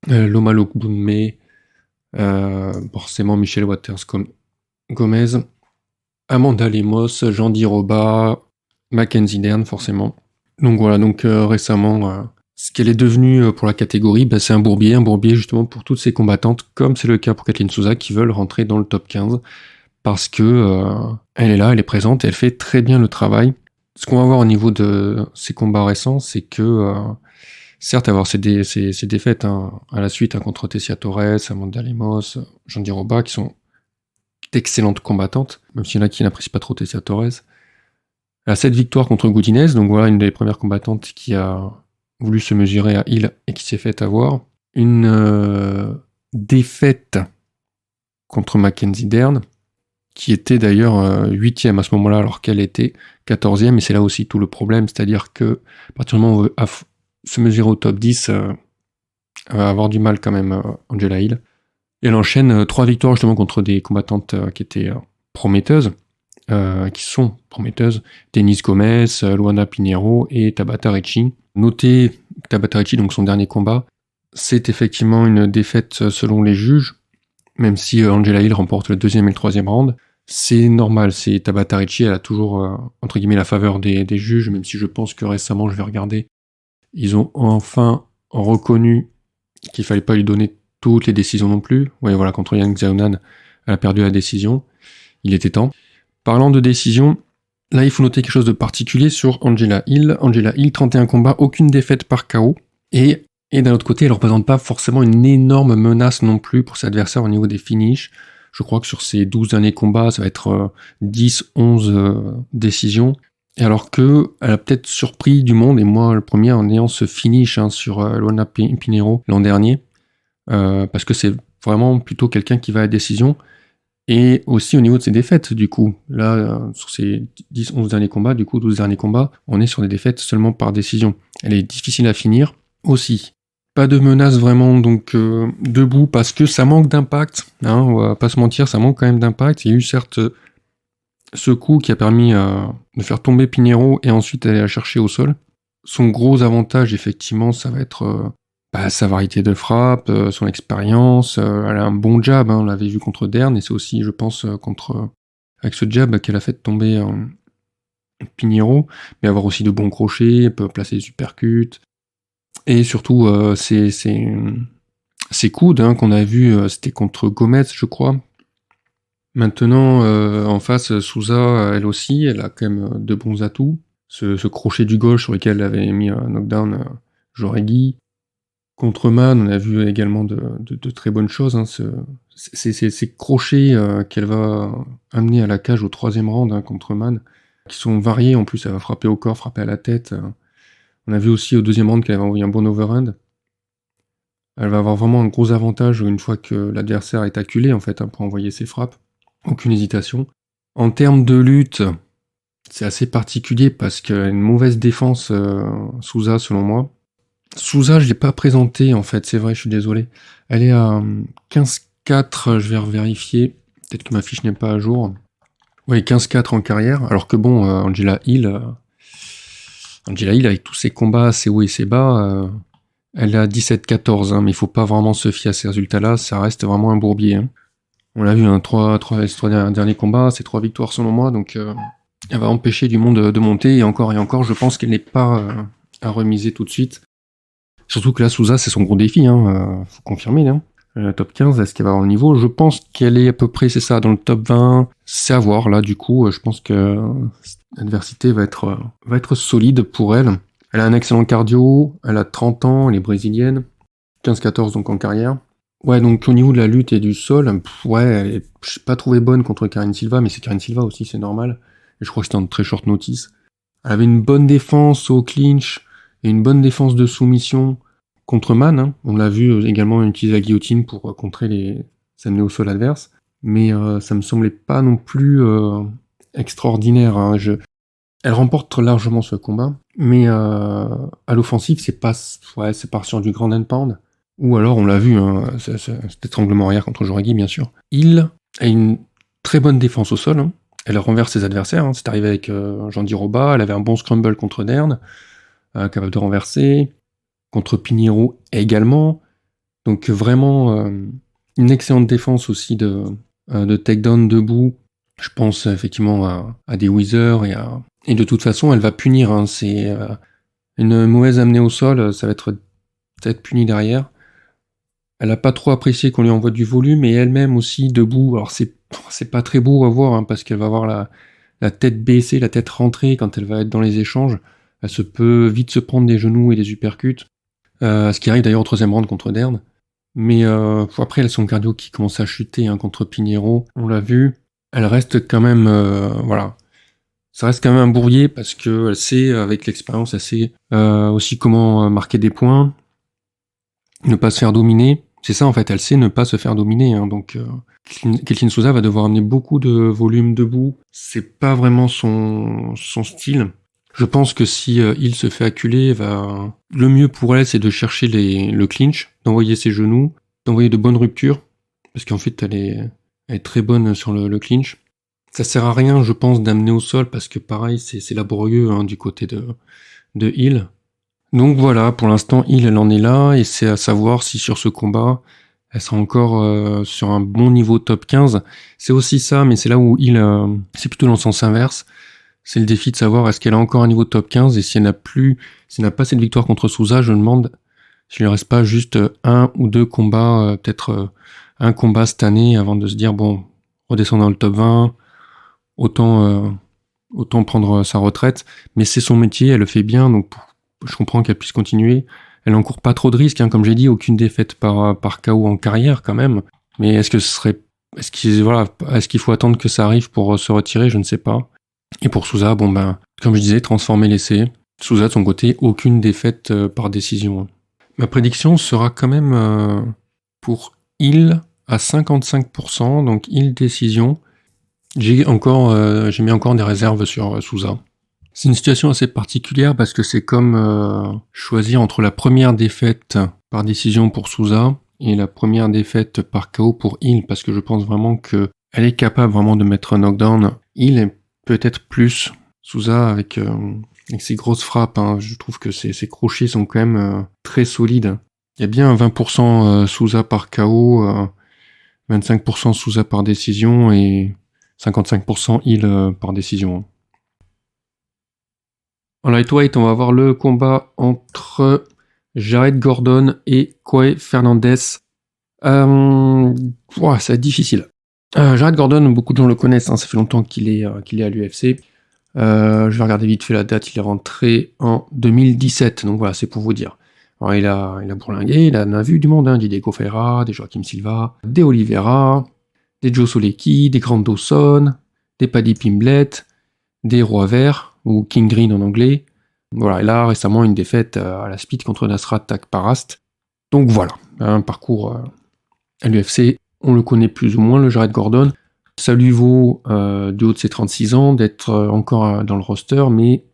Loma Lookboonmee, forcément Michelle Waters Gomez, Amanda Lemos, Jandy Roba, Mackenzie Dern forcément. Donc voilà, récemment, ce qu'elle est devenue pour la catégorie, c'est un bourbier justement pour toutes ces combattantes, comme c'est le cas pour Kathleen Souza, qui veulent rentrer dans le top 15, parce que elle est là, elle est présente, et elle fait très bien le travail. Ce qu'on va voir au niveau de ces combats récents, c'est que, certes, avoir ces défaites à la suite contre Tessia Torres, Amanda Lemos, Jandy Roba, qui sont d'excellentes combattantes, même s'il y en a qui n'apprécient pas trop Tessia Torres. Elle a 7 victoires contre Godinez, donc voilà une des premières combattantes qui a voulu se mesurer à Hill et qui s'est fait avoir. Une défaite contre Mackenzie Dern, qui était d'ailleurs 8e à ce moment-là, alors qu'elle était 14e, et c'est là aussi tout le problème, c'est-à-dire que à partir du moment où on veut se mesurer au top 10, elle va avoir du mal quand même, Angela Hill. Et elle enchaîne 3 victoires justement contre des combattantes qui étaient prometteuses, qui sont prometteuses, Denise Gomez, Luana Pinheiro et Tabata Ricci. Notez Tabata Ricci, donc son dernier combat, c'est effectivement une défaite selon les juges, même si Angela Hill remporte le 2e et le 3e round. C'est normal, c'est Tabata Ricci, elle a toujours, entre guillemets, la faveur des juges, même si je pense que récemment, je vais regarder, ils ont enfin reconnu qu'il fallait pas lui donner toutes les décisions non plus. Ouais, voilà, contre Yang Xiaonan, elle a perdu la décision. Il était temps. Parlant de décision, là, il faut noter quelque chose de particulier sur Angela Hill. Angela Hill, 31 combats, aucune défaite par KO. Et d'un autre côté, elle ne représente pas forcément une énorme menace non plus pour ses adversaires au niveau des finishes. Je crois que sur ses 12 derniers combats, ça va être 10, 11 décisions. Et alors que elle a peut-être surpris du monde, et moi le premier, en ayant ce finish sur Luana Pinheiro l'an dernier, parce que c'est vraiment plutôt quelqu'un qui va à la décision. Et aussi au niveau de ses défaites, du coup. Là, sur ses 10, 11 derniers combats, du coup, 12 derniers combats, on est sur des défaites seulement par décision. Elle est difficile à finir aussi. Pas de menace vraiment donc debout, parce que ça manque d'impact. On va pas se mentir, ça manque quand même d'impact. Il y a eu certes ce coup qui a permis de faire tomber Pinheiro et ensuite aller la chercher au sol. Son gros avantage, effectivement, ça va être sa variété de frappe, son expérience. Elle a un bon jab, on l'avait vu contre Dern, et c'est aussi, je pense, avec ce jab qu'elle a fait tomber Pinheiro, mais avoir aussi de bons crochets, elle peut placer des uppercuts. Et surtout, ses coudes hein, qu'on a vu, c'était contre Gomez, je crois. Maintenant, en face, Souza, elle aussi, elle a quand même de bons atouts. Ce crochet du gauche sur lequel elle avait mis un knockdown Joregi. Contre Man, on a vu également de très bonnes choses. Hein, ces crochets qu'elle va amener à la cage au 3e round hein, contre Man, qui sont variés en plus, elle va frapper au corps, frapper à la tête. On a vu aussi au 2e round qu'elle avait envoyé un bon overhand. Elle va avoir vraiment un gros avantage une fois que l'adversaire est acculé en fait hein, pour envoyer ses frappes. Aucune hésitation. En termes de lutte, c'est assez particulier parce qu'elle a une mauvaise défense Souza selon moi. Souza, je l'ai pas présenté en fait, c'est vrai, je suis désolé. Elle est à 15-4, je vais vérifier. Peut-être que ma fiche n'est pas à jour. Oui, 15-4 en carrière, alors que bon, Angela Hill avec tous ses combats, ses hauts et ses bas, elle est à 17-14, hein, mais il faut pas vraiment se fier à ces résultats-là, ça reste vraiment un bourbier. Hein. On l'a vu, hein, les 3 derniers combats, c'est 3 victoires selon moi, donc elle va empêcher du monde de monter, et encore, je pense qu'elle n'est pas à remiser tout de suite. Surtout que là, Souza, c'est son gros défi, hein, faut confirmer. Hein. Top 15, est-ce qu'elle va avoir le niveau? Je pense qu'elle est à peu près, c'est ça, dans le top 20. C'est à voir, là, du coup, je pense que l'adversité va être solide pour elle. Elle a un excellent cardio, elle a 30 ans, elle est brésilienne, 15-14 donc en carrière. Ouais, donc au niveau de la lutte et du sol, ouais, je l'ai pas trouvé bonne contre Karine Silva, mais c'est Karine Silva aussi, c'est normal. Et je crois que c'était en très short notice. Elle avait une bonne défense au clinch et une bonne défense de soumission contre Man. Hein. On l'a vu également utiliser la guillotine pour contrer les amener au sol adverse. Mais ça me semblait pas non plus extraordinaire. Hein. Elle remporte largement ce combat, mais à l'offensive, c'est pas sur du grand and pound. Ou alors, on l'a vu, hein, cet étranglement arrière contre Joregi, bien sûr. Il a une très bonne défense au sol. Hein. Elle renverse ses adversaires. Hein. C'est arrivé avec Jandy Roba. Elle avait un bon scramble contre Dern, capable de renverser. Contre Pinheiro également. Donc vraiment une excellente défense aussi de takedown debout. Je pense effectivement à des Withers et de toute façon, elle va punir. Hein. C'est une mauvaise amenée au sol, ça va être peut-être puni derrière. Elle a pas trop apprécié qu'on lui envoie du volume et elle-même aussi debout. Alors c'est pas très beau à voir hein, parce qu'elle va avoir la tête baissée, la tête rentrée quand elle va être dans les échanges. Elle peut vite se prendre des genoux et des uppercuts. Ce qui arrive d'ailleurs au 3e round contre Dern. Mais après, elle a son cardio qui commence à chuter hein, contre Pinheiro. On l'a vu. Elle reste quand même, voilà. Ça reste quand même un bourrier parce qu'elle sait, avec l'expérience, elle sait aussi comment marquer des points, ne pas se faire dominer. C'est ça en fait, elle sait ne pas se faire dominer. Hein, donc, Ketlen Souza va devoir amener beaucoup de volume debout. C'est pas vraiment son style. Je pense que si il se fait acculer, le mieux pour elle, c'est de chercher le clinch, d'envoyer ses genoux, d'envoyer de bonnes ruptures, parce qu'en fait, elle est très bonne sur le clinch. Ça sert à rien, je pense, d'amener au sol, parce que pareil, c'est laborieux hein, du côté de Hill. Donc voilà, pour l'instant, Hill, elle en est là, et c'est à savoir si sur ce combat, elle sera encore sur un bon niveau top 15. C'est aussi ça, mais c'est là où Hill, c'est plutôt dans le sens inverse. C'est le défi de savoir est-ce qu'elle a encore un niveau top 15 et si elle n'a pas cette victoire contre Souza, je me demande s'il ne reste pas juste 1 ou 2 combats, peut-être un combat cette année avant de se dire bon, redescendre dans le top 20, autant prendre sa retraite. Mais c'est son métier, elle le fait bien, donc je comprends qu'elle puisse continuer. Elle n'encourt pas trop de risques, hein, comme j'ai dit, aucune défaite par KO en carrière quand même. Mais est-ce qu'il faut attendre que ça arrive pour se retirer? Je ne sais pas. Et pour Souza, bon ben, comme je disais, transformer l'essai. Souza, de son côté, aucune défaite par décision. Ma prédiction sera quand même pour Hill à 55%, donc Hill décision. J'ai mis encore des réserves sur Souza. C'est une situation assez particulière parce que c'est comme choisir entre la première défaite par décision pour Souza et la première défaite par KO pour Hill, parce que je pense vraiment qu'elle est capable vraiment de mettre un knockdown. Hill est peut-être plus Souza avec ses grosses frappes. Hein. Je trouve que ses crochets sont quand même très solides. Il y a bien 20% Souza par KO, 25% Souza par décision et 55% Hill par décision. En lightweight, on va avoir le combat entre Jared Gordon et Coy Fernandez. C'est difficile. Jared Gordon, beaucoup de gens le connaissent, hein, ça fait longtemps qu'il est à l'UFC. Je vais regarder vite fait la date, il est rentré en 2017, donc voilà, c'est pour vous dire. Alors il a bourlingué, il en a vu du monde, hein, des Diego Ferreira, des Joaquim Silva, des Oliveira, des Joe Solecki, des Grant Dawson, des Paddy Pimblett, des Rois Verts, ou King Green en anglais. Voilà, et là récemment une défaite à la speed contre Nasrat Akparast. Donc voilà, un parcours à l'UFC, on le connaît plus ou moins, le Jared Gordon. Ça lui vaut, du haut de ses 36 ans, d'être encore dans le roster, mais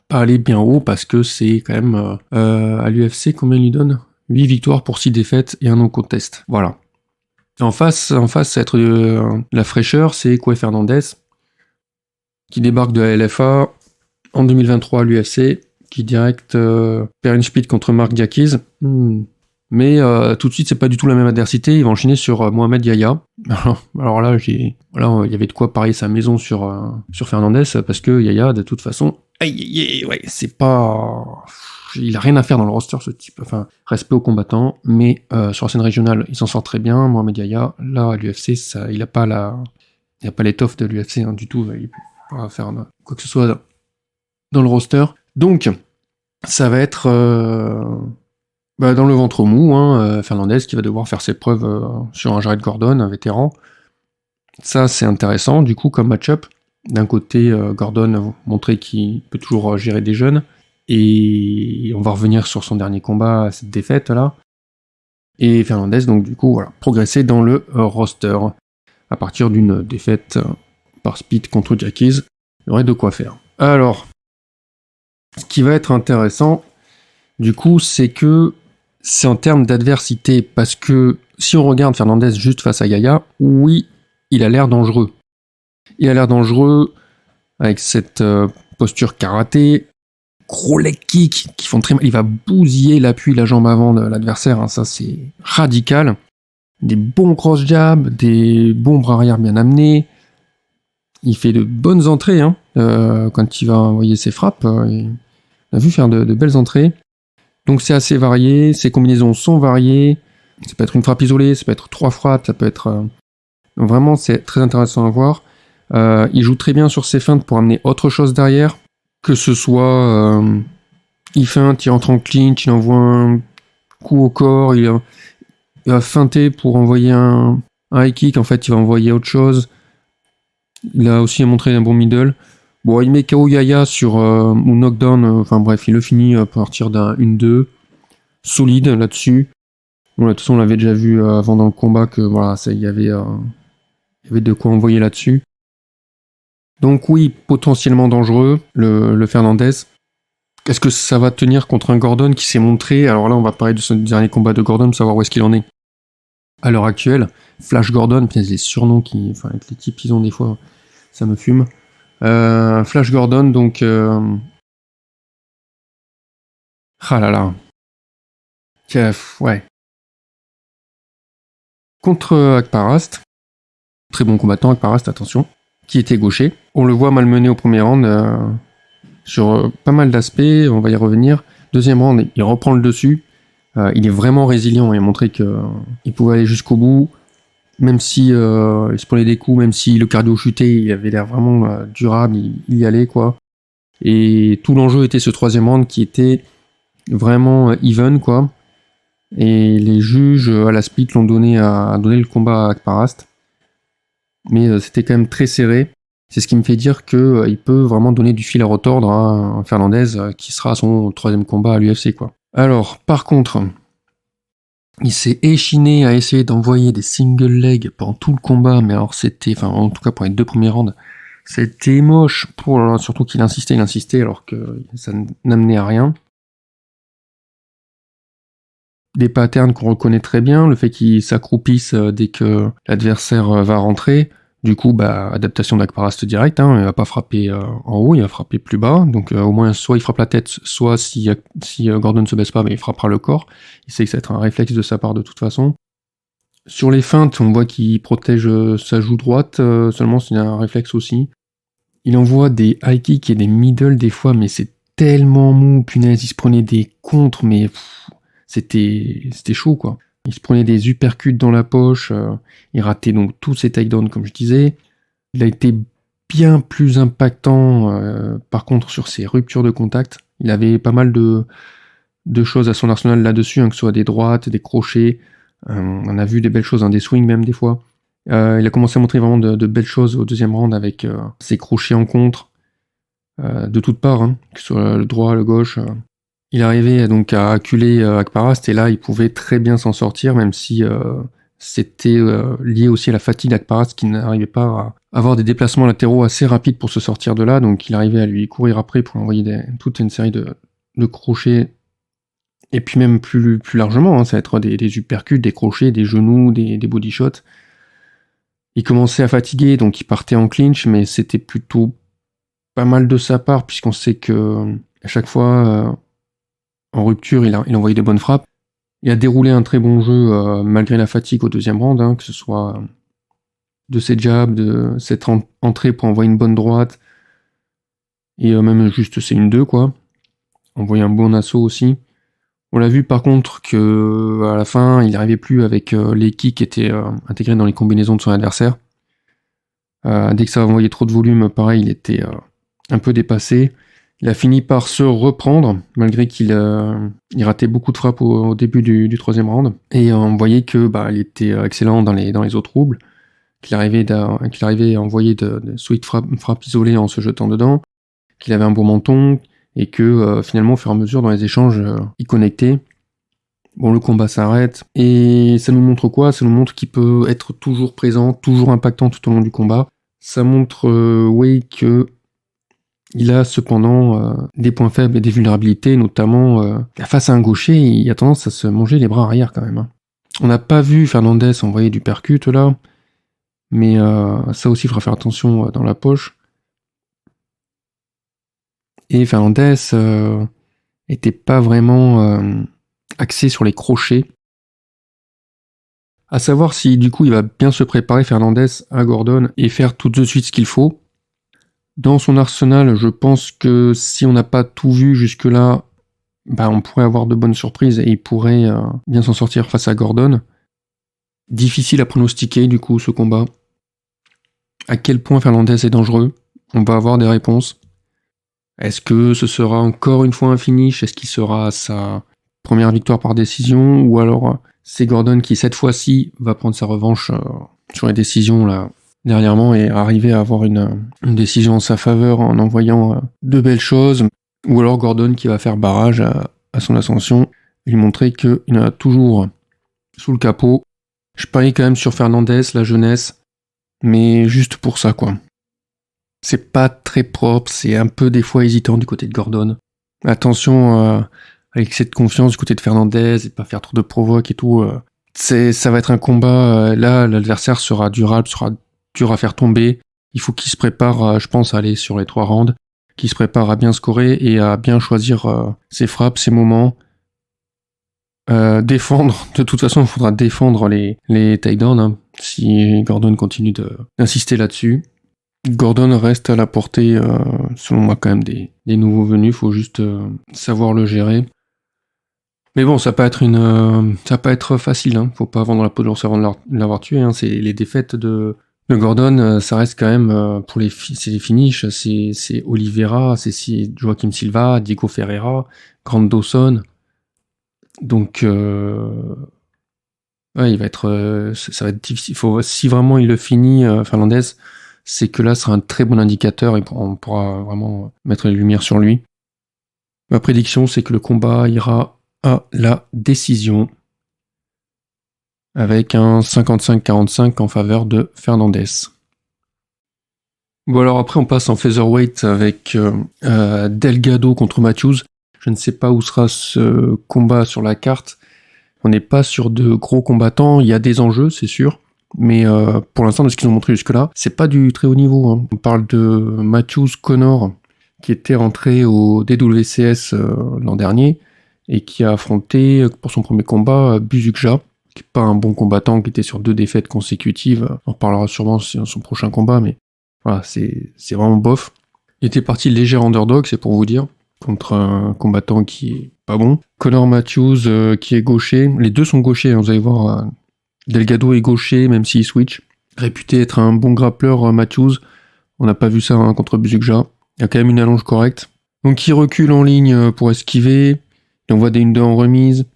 pas aller bien haut, parce que c'est quand même, à l'UFC, combien il lui donne 8 victoires pour 6 défaites et un non-contest. Voilà. En face, ça va être la fraîcheur, c'est Coy Fernandez, qui débarque de la LFA en 2023 à l'UFC, qui direct perd une speed contre Mark Diakiz. Mais tout de suite, c'est pas du tout la même adversité. Il va enchaîner sur Mohamed Yahya. Alors là, il y avait de quoi parier sa maison sur Fernandez, parce que Yahya, de toute façon, c'est pas... Il a rien à faire dans le roster, ce type. Enfin, respect aux combattants, mais sur la scène régionale, il s'en sort très bien. Mohamed Yahya, là, à l'UFC, il a pas l'étoffe de l'UFC, hein, du tout. Il peut pas faire quoi que ce soit dans le roster. Donc, ça va être... dans le ventre mou, hein, Fernandez qui va devoir faire ses preuves sur un Jared Gordon, un vétéran. Ça, c'est intéressant, du coup, comme match-up. D'un côté, Gordon a montré qu'il peut toujours gérer des jeunes, et on va revenir sur son dernier combat, cette défaite-là. Et Fernandez, donc, du coup, voilà, progresser dans le roster. À partir d'une défaite par speed contre Diakiz, il y aurait de quoi faire. Alors, ce qui va être intéressant, du coup, c'est que c'est en termes d'adversité, parce que si on regarde Fernandez juste face à Yahya, oui, il a l'air dangereux. Il a l'air dangereux avec cette posture karaté, gros leg kick qui font très mal. Il va bousiller l'appui, la jambe avant de l'adversaire, hein, ça c'est radical. Des bons cross jabs, des bons bras arrière bien amenés. Il fait de bonnes entrées, hein, quand il va envoyer ses frappes. On a vu faire de belles entrées. Donc c'est assez varié, ses combinaisons sont variées, ça peut être une frappe isolée, ça peut être 3 frappes, ça peut être... Vraiment, c'est très intéressant à voir. Il joue très bien sur ses feintes pour amener autre chose derrière, que ce soit... il feinte, il rentre en clinch, il envoie un coup au corps, il va feinter pour envoyer un high kick, en fait il va envoyer autre chose. Il a aussi montré un bon middle. Bon, il met KO Yahya sur ou knockdown, enfin bref, il le finit à partir d'un 1-2. Solide là-dessus. Bon, de toute façon, on l'avait déjà vu avant dans le combat que voilà, il y avait de quoi envoyer là-dessus. Donc oui, potentiellement dangereux, le Fernandez. Est-ce que ça va tenir contre un Gordon qui s'est montré? Alors là, on va parler de ce dernier combat de Gordon, savoir où est-ce qu'il en est. À l'heure actuelle, Flash Gordon, puis les surnoms avec les types ils ont des fois, ça me fume. Flash Gordon, donc... Ah là là. Ouais. Contre Akparast, très bon combattant Akparast, attention, qui était gaucher. On le voit malmené au premier round sur pas mal d'aspects, on va y revenir. Deuxième round, il reprend le dessus. Il est vraiment résilient, il a montré qu'il pouvait aller jusqu'au bout. Même si il se prenait des coups, même si le cardio chutait, il avait l'air vraiment durable, il y allait quoi. Et tout l'enjeu était ce troisième round qui était vraiment even quoi. Et les juges à la split l'ont donné le combat à Akparast. Mais c'était quand même très serré. C'est ce qui me fait dire qu'il peut vraiment donner du fil à retordre à Fernandez qui sera à son troisième combat à l'UFC quoi. Alors, par contre, il s'est échiné à essayer d'envoyer des single legs pendant tout le combat, mais alors en tout cas pour les 2 premiers rounds, c'était moche, surtout qu'il insistait alors que ça n'amenait à rien. Des patterns qu'on reconnaît très bien, le fait qu'il s'accroupisse dès que l'adversaire va rentrer. Du coup, adaptation d'Akparast direct, hein, il va pas frapper en haut, il va frapper plus bas. Donc au moins, soit il frappe la tête, soit si Gordon ne se baisse pas, il frappera le corps. Il sait que ça va être un réflexe de sa part de toute façon. Sur les feintes, on voit qu'il protège sa joue droite, seulement c'est un réflexe aussi. Il envoie des high kicks et des middle des fois, mais c'est tellement mou, punaise, il se prenait des contres, mais c'était chaud, quoi. Il se prenait des uppercuts dans la poche, il ratait donc tous ses takedowns, comme je disais. Il a été bien plus impactant, par contre, sur ses ruptures de contact. Il avait pas mal de choses à son arsenal là-dessus, hein, que ce soit des droites, des crochets. On a vu des belles choses, hein, des swings même des fois. Il a commencé à montrer vraiment de belles choses au deuxième round avec ses crochets en contre, de toutes parts, hein, que ce soit le droit, le gauche. Il arrivait donc à acculer Akparast et là il pouvait très bien s'en sortir, même si c'était lié aussi à la fatigue d'Akparast qui n'arrivait pas à avoir des déplacements latéraux assez rapides pour se sortir de là, donc il arrivait à lui courir après pour envoyer toute une série de crochets, et puis même plus largement, hein, ça va être des uppercuts, des crochets, des genoux, des body shots. Il commençait à fatiguer, donc il partait en clinch, mais c'était plutôt pas mal de sa part, puisqu'on sait que à chaque fois, en rupture, il envoyait des bonnes frappes. Il a déroulé un très bon jeu malgré la fatigue au deuxième round, hein, que ce soit de ses jabs, de cette entrée pour envoyer une bonne droite, et même juste c'est une 2, quoi. Envoyer un bon assaut aussi. On l'a vu par contre que à la fin, il n'arrivait plus avec les kicks qui étaient intégrés dans les combinaisons de son adversaire. Dès que ça envoyait trop de volume, pareil, il était un peu dépassé. Il a fini par se reprendre, malgré qu'il ratait beaucoup de frappes au début du troisième round. Et on voyait que il était excellent dans les autres roubles, qu'il arrivait à envoyer de sweet frappes isolées en se jetant dedans, qu'il avait un bon menton, et que finalement, au fur et à mesure, dans les échanges, il connectait. Bon, le combat s'arrête, et ça nous montre quoi? Ça nous montre qu'il peut être toujours présent, toujours impactant tout au long du combat. Ça montre, que il a cependant des points faibles et des vulnérabilités, notamment face à un gaucher, il a tendance à se manger les bras arrière quand même, hein. On n'a pas vu Fernandez envoyer du percut là, mais ça aussi, il faudra faire attention dans la poche. Et Fernandez était pas vraiment axé sur les crochets. À savoir si du coup il va bien se préparer Fernandez à Gordon et faire tout de suite ce qu'il faut. Dans son arsenal, je pense que si on n'a pas tout vu jusque-là, on pourrait avoir de bonnes surprises et il pourrait bien s'en sortir face à Gordon. Difficile à pronostiquer du coup ce combat. À quel point Fernandez est dangereux? On va avoir des réponses. Est-ce que ce sera encore une fois un finish? Est-ce qu'il sera sa première victoire par décision? Ou alors c'est Gordon qui cette fois-ci va prendre sa revanche sur les décisions là dernièrement et arriver à avoir une décision en sa faveur en envoyant de belles choses? Ou alors Gordon qui va faire barrage à son ascension, lui montrer qu'il en a toujours sous le capot. Je parie quand même sur Fernandez, la jeunesse, mais juste pour ça quoi. C'est pas très propre, c'est un peu des fois hésitant du côté de Gordon. Attention avec cette confiance du côté de Fernandez et pas faire trop de provoques et tout. Ça va être un combat, là l'adversaire sera durable, sera dur à faire tomber. Il faut qu'il se prépare, je pense, à aller sur les 3 rounds, qu'il se prépare à bien scorer et à bien choisir ses frappes, ses moments. Défendre, de toute façon il faudra défendre les takedowns hein, si Gordon continue d'insister là-dessus. Gordon reste à la portée, selon moi, quand même, des nouveaux venus. Faut juste savoir le gérer. Mais bon, ça va pas être facile. Hein. Faut pas vendre la peau de l'ours avant de l'avoir tué. Hein. C'est les défaites de Gordon, ça reste quand même pour c'est les finishes. C'est Oliveira, c'est Joaquim Silva, Diego Ferreira, Grant Dawson. Donc, il va être, ça va être difficile. Si vraiment il le finit, Fernandez, c'est que là, ce sera un très bon indicateur et on pourra vraiment mettre les lumières sur lui. Ma prédiction, c'est que le combat ira à la décision avec un 55-45 en faveur de Fernandez. Bon alors après, on passe en featherweight avec Delgado contre Matthews. Je ne sais pas où sera ce combat sur la carte. On n'est pas sur de gros combattants, il y a des enjeux, c'est sûr. Mais pour l'instant, de ce qu'ils ont montré jusque-là, c'est pas du très haut niveau. Hein. On parle de Matthews Connor, qui était rentré au DWCS l'an dernier, et qui a affronté, pour son premier combat, Buzukja, qui n'est pas un bon combattant, qui était sur 2 défaites consécutives. On en reparlera sûrement dans son prochain combat, mais voilà, c'est vraiment bof. Il était parti léger underdog, c'est pour vous dire. contre un combattant qui est pas bon. Connor Matthews qui est gaucher. Les deux sont gauchers, hein, vous allez voir. Delgado est gaucher, même s'il switch. Réputé être un bon grappleur, Matthews. On n'a pas vu ça contre Buzukja. Il a quand même une allonge correcte. Donc il recule en ligne pour esquiver. Il envoie des 1-2 en remise.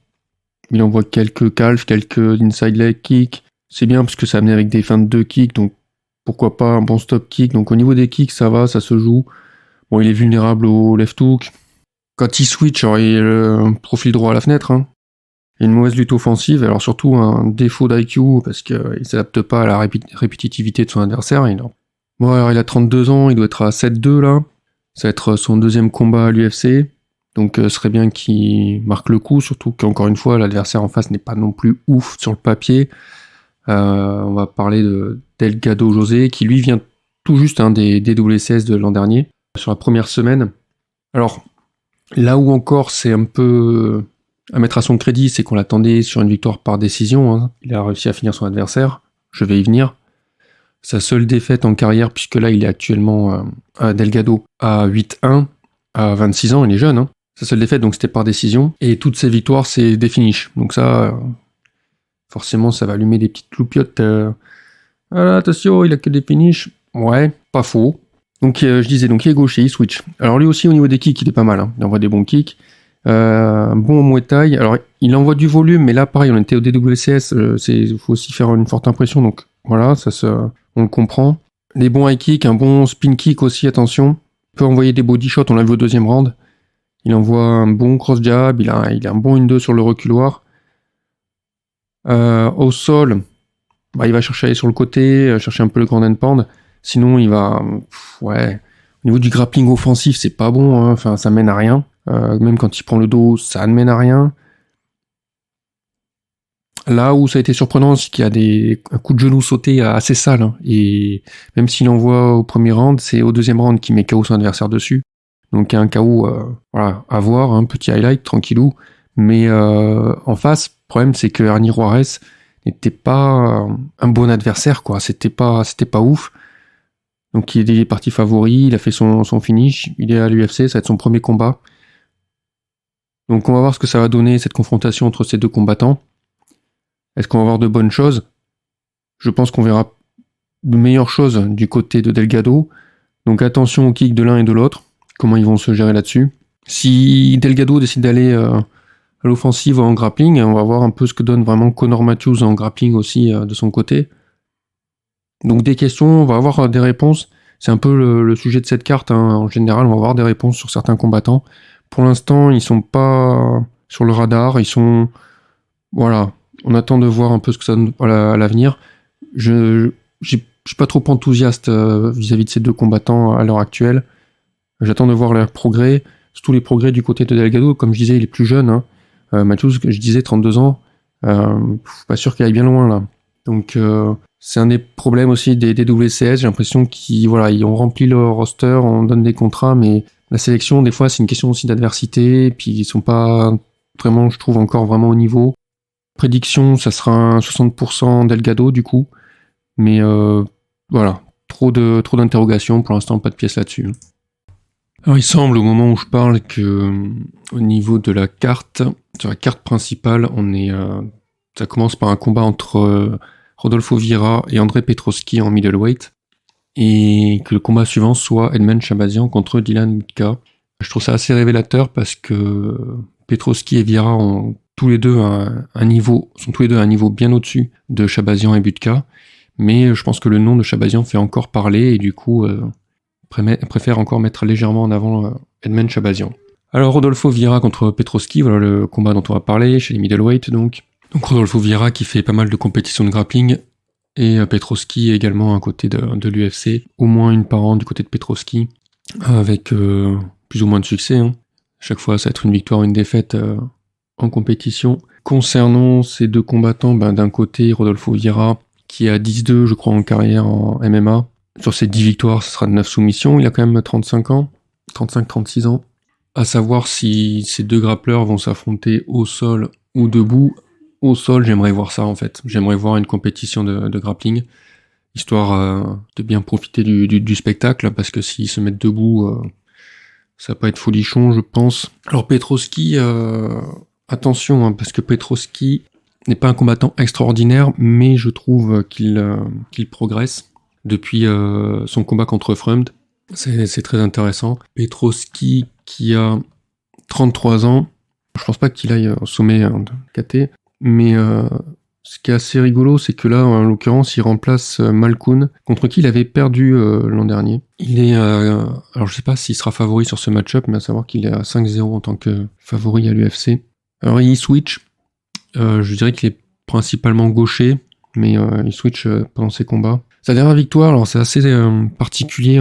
Il envoie quelques calfs, quelques inside leg kicks. C'est bien parce que ça amenait avec des feintes de kick, donc pourquoi pas un bon stop kick. Donc au niveau des kicks, ça va, ça se joue. Bon, il est vulnérable au left hook. Quand il switch, alors, il a un profil droit à la fenêtre. Hein. Il a une mauvaise lutte offensive, alors surtout un défaut d'IQ parce qu'il ne s'adapte pas à la répétitivité de son adversaire. Bon, alors il a 32 ans, il doit être à 7-2 là. Ça va être son deuxième combat à l'UFC. Donc ce serait bien qu'il marque le coup, surtout qu'encore une fois, l'adversaire en face n'est pas non plus ouf sur le papier. On va parler de Delgado José, qui lui vient tout juste des WCS de l'an dernier, sur la première semaine. Alors, là où encore c'est un peu à mettre à son crédit, c'est qu'on l'attendait sur une victoire par décision. Hein. Il a réussi à finir son adversaire, je vais y venir. Sa seule défaite en carrière, puisque là il est actuellement à Delgado à 8-1, à 26 ans, il est jeune. Hein. Sa seule défaite, donc c'était par décision. Et toutes ses victoires, c'est des finishes. Donc ça, forcément, ça va allumer des petites loupiottes. Voilà, attention, il a que des finishes. Ouais, pas faux. Donc je disais, donc il est gaucher, il switch. Alors lui aussi, au niveau des kicks, il est pas mal. Hein. Il envoie des bons kicks. Bon Muay Thai. Alors il envoie du volume, mais là, pareil, on était au DWCS. Il faut aussi faire une forte impression. Donc voilà, on le comprend. Des bons high kicks, un bon spin kick aussi, attention. Il peut envoyer des body shots, on l'a vu au deuxième round. Il envoie un bon cross jab, il a un bon 1-2 sur le reculoir. Au sol, il va chercher à aller sur le côté, chercher un peu le grand and pound. Sinon, il va... ouais. Au niveau du grappling offensif, c'est pas bon. Hein. Enfin, ça mène à rien. Même quand il prend le dos, ça ne mène à rien. Là où ça a été surprenant, c'est qu'il y a un coup de genou sauté assez sale. Hein. Et même s'il envoie au premier round, c'est au deuxième round qu'il met KO son adversaire dessus. Donc un KO voilà, à voir, un petit highlight, tranquillou. Mais en face, le problème c'est que Ernie Juarez n'était pas un bon adversaire, quoi. C'était pas ouf. Donc il est parti favori, il a fait son finish, il est à l'UFC, ça va être son premier combat. Donc on va voir ce que ça va donner, cette confrontation entre ces deux combattants. Est-ce qu'on va voir de bonnes choses? Je pense qu'on verra de meilleures choses du côté de Delgado. Donc attention au kick de l'un et de l'autre. Comment ils vont se gérer là-dessus. Si Delgado décide d'aller à l'offensive ou en grappling, on va voir un peu ce que donne vraiment Connor Matthews en grappling aussi de son côté. Donc des questions, on va avoir des réponses. C'est un peu le sujet de cette carte. Hein. En général, on va avoir des réponses sur certains combattants. Pour l'instant, ils sont pas sur le radar. Ils sont... Voilà. On attend de voir un peu ce que ça donne à l'avenir. Je suis pas trop enthousiaste vis-à-vis de ces deux combattants à l'heure actuelle. J'attends de voir leur progrès, surtout les progrès du côté de Delgado. Comme je disais, il est plus jeune. Hein. Matthews, je disais 32 ans. Pas sûr qu'il aille bien loin là. Donc c'est un des problèmes aussi des WCS. J'ai l'impression qu'ils ils ont rempli leur roster, on donne des contrats, mais la sélection, des fois, c'est une question aussi d'adversité. Puis ils sont pas vraiment, je trouve, encore vraiment au niveau. Prédiction, ça sera un 60% Delgado du coup. Mais voilà, trop d'interrogations. Pour l'instant, pas de pièces là-dessus. Alors il semble au moment où je parle que au niveau de la carte, sur la carte principale, ça commence par un combat entre Rodolfo Vieira et André Petroski en middleweight, et que le combat suivant soit Edmen Shahbazyan contre Dylan Butka. Je trouve ça assez révélateur parce que Petroski et Vieira ont tous les deux un niveau bien au-dessus de Shahbazyan et Butka, mais je pense que le nom de Shahbazyan fait encore parler et du coup préfère encore mettre légèrement en avant Edmen Shahbazyan. Alors Rodolfo Vieira contre Petroski, voilà le combat dont on va parler chez les middleweight donc. Donc Rodolfo Vieira qui fait pas mal de compétitions de grappling et Petroski également à côté de l'UFC, au moins une par an du côté de Petroski, avec plus ou moins de succès. Hein. Chaque fois ça va être une victoire ou une défaite en compétition. Concernant ces deux combattants, d'un côté Rodolfo Vieira qui a 10-2 je crois en carrière en MMA. Sur ses 10 victoires, ce sera 9 soumissions. Il a quand même 35 ans, 35-36 ans. À savoir si ces deux grappleurs vont s'affronter au sol ou debout. Au sol, j'aimerais voir ça en fait. J'aimerais voir une compétition de grappling, histoire de bien profiter du spectacle, parce que s'ils se mettent debout, Ça va pas être folichon, je pense. Alors Petroski, attention, hein, parce que Petroski n'est pas un combattant extraordinaire, mais je trouve qu'il progresse depuis son combat contre Freund. C'est très intéressant. Petroski qui a 33 ans, je pense pas qu'il aille au sommet de KT, mais ce qui est assez rigolo, c'est que là, en l'occurrence, il remplace Malkoun, contre qui il avait perdu l'an dernier. Il est, alors je sais pas s'il sera favori sur ce match-up, mais à savoir qu'il est à 5-0 en tant que favori à l'UFC. Alors il switch, je dirais qu'il est principalement gaucher, mais il switch pendant ses combats. Sa dernière victoire, alors c'est assez particulier,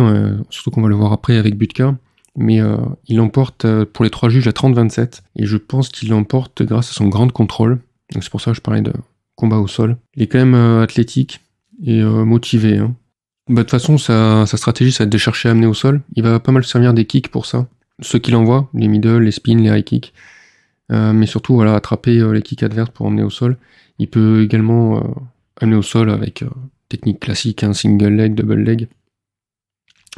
surtout qu'on va le voir après avec Butka, mais il l'emporte pour les 3 juges à 30-27, et je pense qu'il l'emporte grâce à son grand contrôle. Donc c'est pour ça que je parlais de combat au sol. Il est quand même athlétique et motivé. Hein. Bah, de toute façon, sa stratégie, ça va être de chercher à amener au sol. Il va pas mal servir des kicks pour ça. Ceux qu'il envoie, les middle, les spins, les high kicks. Mais surtout, voilà, attraper les kicks adverses pour emmener au sol. Il peut également amener au sol avec technique classique, un single leg, double leg.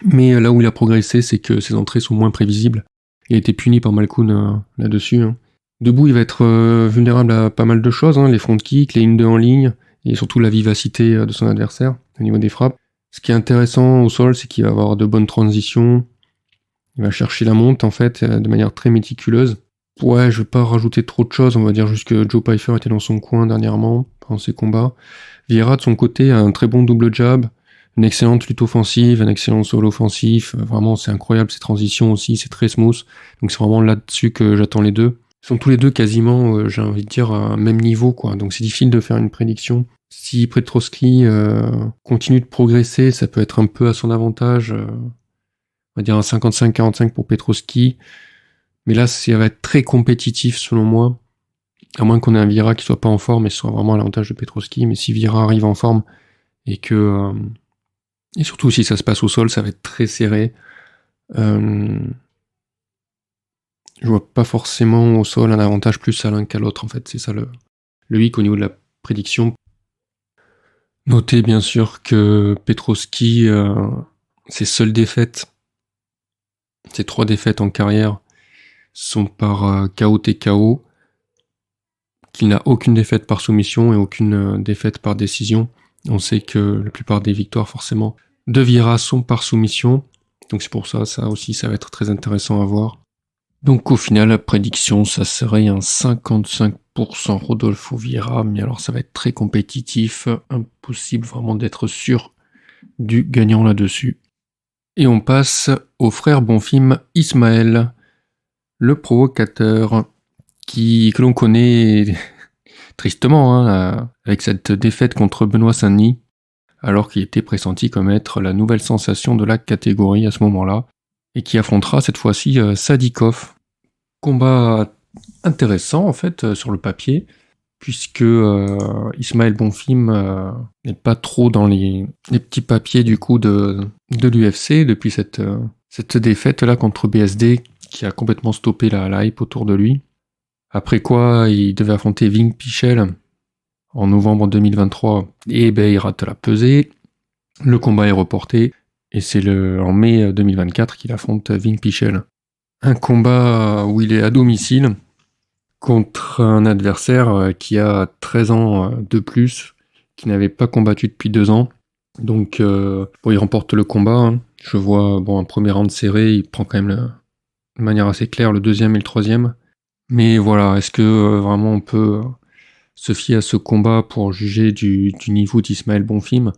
Mais là où il a progressé, c'est que ses entrées sont moins prévisibles. Il a été puni par Malkoun là-dessus. Hein. Debout, il va être vulnérable à pas mal de choses, hein, les front kicks, les in 2 en ligne, et surtout la vivacité de son adversaire au niveau des frappes. Ce qui est intéressant au sol, c'est qu'il va avoir de bonnes transitions. Il va chercher la monte, en fait, de manière très méticuleuse. Ouais, je vais pas rajouter trop de choses, on va dire juste que Joe Pyfer était dans son coin dernièrement, pendant ses combats. Vieira, de son côté, a un très bon double jab, une excellente lutte offensive, un excellent solo offensif. Vraiment, c'est incroyable, ces transitions aussi, c'est très smooth. Donc c'est vraiment là-dessus que j'attends les deux. Ils sont tous les deux quasiment, j'ai envie de dire, à un même niveau, quoi. Donc c'est difficile de faire une prédiction. Si Petroski continue de progresser, ça peut être un peu à son avantage. On va dire un 55-45 pour Petroski. Mais là, ça va être très compétitif selon moi. À moins qu'on ait un Vieira qui soit pas en forme et ce soit vraiment à l'avantage de Petroski. Mais si Vieira arrive en forme et que... et surtout si ça se passe au sol, ça va être très serré. Je vois pas forcément au sol un avantage plus à l'un qu'à l'autre, en fait. C'est ça le hic au niveau de la prédiction. Notez bien sûr que Petroski, ses seules défaites, ses 3 défaites en carrière, sont par KO TKO, qu'il n'a aucune défaite par soumission et aucune défaite par décision. On sait que la plupart des victoires, forcément, de Vieira sont par soumission. Donc c'est pour ça, ça aussi, ça va être très intéressant à voir. Donc au final, la prédiction, ça serait un 55% Rodolfo Vieira, mais alors ça va être très compétitif, impossible vraiment d'être sûr du gagnant là-dessus. Et on passe au frère Bonfim Ismaël, le provocateur, que l'on connaît tristement, hein, avec cette défaite contre Benoît Saint-Denis, alors qu'il était pressenti comme être la nouvelle sensation de la catégorie à ce moment-là, et qui affrontera cette fois-ci Sadikov. Combat intéressant en fait sur le papier, puisque Ismaël Bonfim n'est pas trop dans les petits papiers du coup de l'UFC depuis cette défaite là contre BSD qui a complètement stoppé la hype autour de lui. Après quoi, il devait affronter Ving Pichel en novembre 2023 et il rate la pesée. Le combat est reporté et c'est en mai 2024 qu'il affronte Ving Pichel. Un combat où il est à domicile contre un adversaire qui a 13 ans de plus, qui n'avait pas combattu depuis 2 ans. Donc il remporte le combat. Hein. Je vois un premier round serré, il prend quand même de manière assez claire le deuxième et le troisième. Mais voilà, est-ce que vraiment on peut se fier à ce combat pour juger du niveau d'Ismaël Bonfim?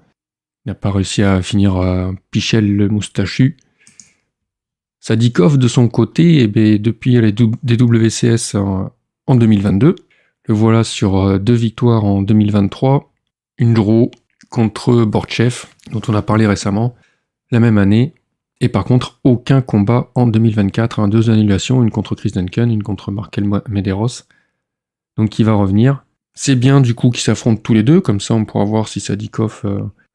Il n'a pas réussi à finir Pichel le moustachu. Sadikov, de son côté, depuis les DWCS en 2022, le voilà sur 2 victoires en 2023, une draw contre Borchev, dont on a parlé récemment, la même année, et par contre, aucun combat en 2024, 2 annulations, une contre Chris Duncan, une contre Markel Medeiros, donc il va revenir. C'est bien du coup qu'ils s'affrontent tous les deux, comme ça on pourra voir si Sadikov,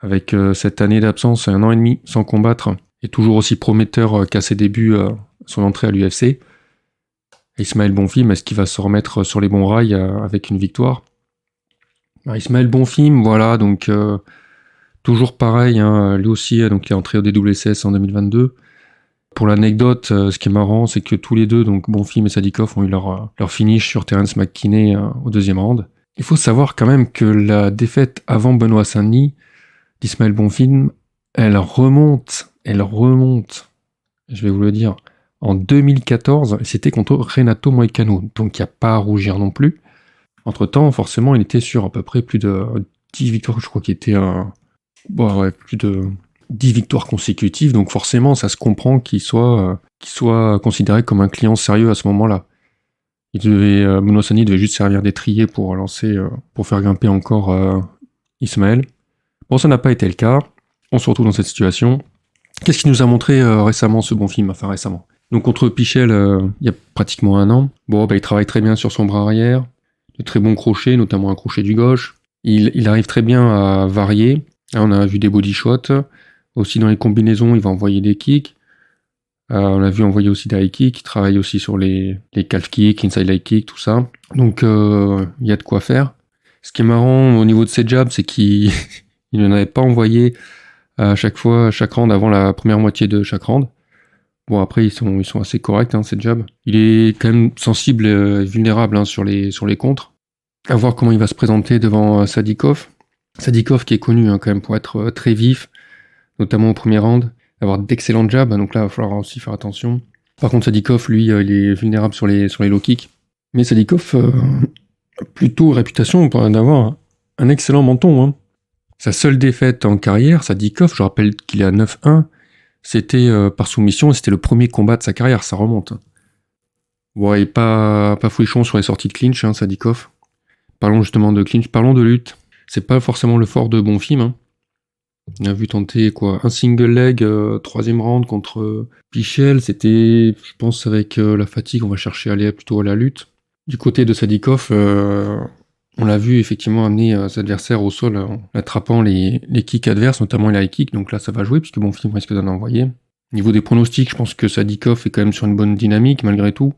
avec cette année d'absence, 1 an et demi sans combattre, est toujours aussi prometteur qu'à ses débuts, son entrée à l'UFC. Ismaël Bonfim, est-ce qu'il va se remettre sur les bons rails avec une victoire? Ismaël Bonfim, voilà, donc toujours pareil, hein, lui aussi, donc il est entré au DWCS en 2022. Pour l'anecdote, ce qui est marrant, c'est que tous les deux, donc Bonfim et Sadikov, ont eu leur finish sur Terence McKinney au deuxième round. Il faut savoir quand même que la défaite avant Benoît Saint-Denis d'Ismaël Bonfim, elle remonte, je vais vous le dire, en 2014, c'était contre Renato Moicano, donc il n'y a pas à rougir non plus. Entre-temps, forcément, il était sur à peu près plus de 10 victoires, je crois qu'il était plus de 10 victoires consécutives, donc forcément, ça se comprend qu'il soit considéré comme un client sérieux à ce moment-là. Benoît Saint-Denis devait juste servir d'étrier pour pour faire grimper encore Ismaël. Bon, ça n'a pas été le cas. On se retrouve dans cette situation. Qu'est-ce qu'il nous a montré récemment, ce Bonfim? Enfin, récemment. Donc, contre Pichel, il y a pratiquement un an. Bon, il travaille très bien sur son bras arrière. De très bons crochets, notamment un crochet du gauche. Il arrive très bien à varier. Là, on a vu des body shots. Aussi, dans les combinaisons, il va envoyer des kicks. On a vu envoyer aussi des high kicks. Il travaille aussi sur les calf kicks, inside leg kicks, tout ça. Donc, il y a de quoi faire. Ce qui est marrant au niveau de ses jabs, c'est qu'il il n'en avait pas envoyé à chaque round avant la première moitié de chaque round. Bon, après, ils sont assez corrects, ces jabs. Il est quand même sensible et vulnérable sur les contres. À voir comment il va se présenter devant Sadikov. Sadikov qui est connu quand même pour être très vif, notamment au premier round, avoir d'excellents jabs, donc là, il va falloir aussi faire attention. Par contre, Sadikov, lui, il est vulnérable sur les low kicks. Mais Sadikov a plutôt réputation d'avoir un excellent menton. Sa seule défaite en carrière, Sadikov, je rappelle qu'il est à 9-1, c'était par soumission, et c'était le premier combat de sa carrière, ça remonte. Bon, et pas fouichon sur les sorties de clinch, Sadikov. Parlons justement de clinch, parlons de lutte. C'est pas forcément le fort de Bonfim. On a vu tenter un single leg, troisième round contre Pichel, c'était, je pense, avec la fatigue, on va chercher à aller plutôt à la lutte. Du côté de Sadikov, on l'a vu effectivement amener ses adversaires au sol en attrapant les kicks adverses, notamment les high kicks, donc là ça va jouer puisque Bonfim risque d'en envoyer. Au niveau des pronostics, je pense que Sadikov est quand même sur une bonne dynamique malgré tout,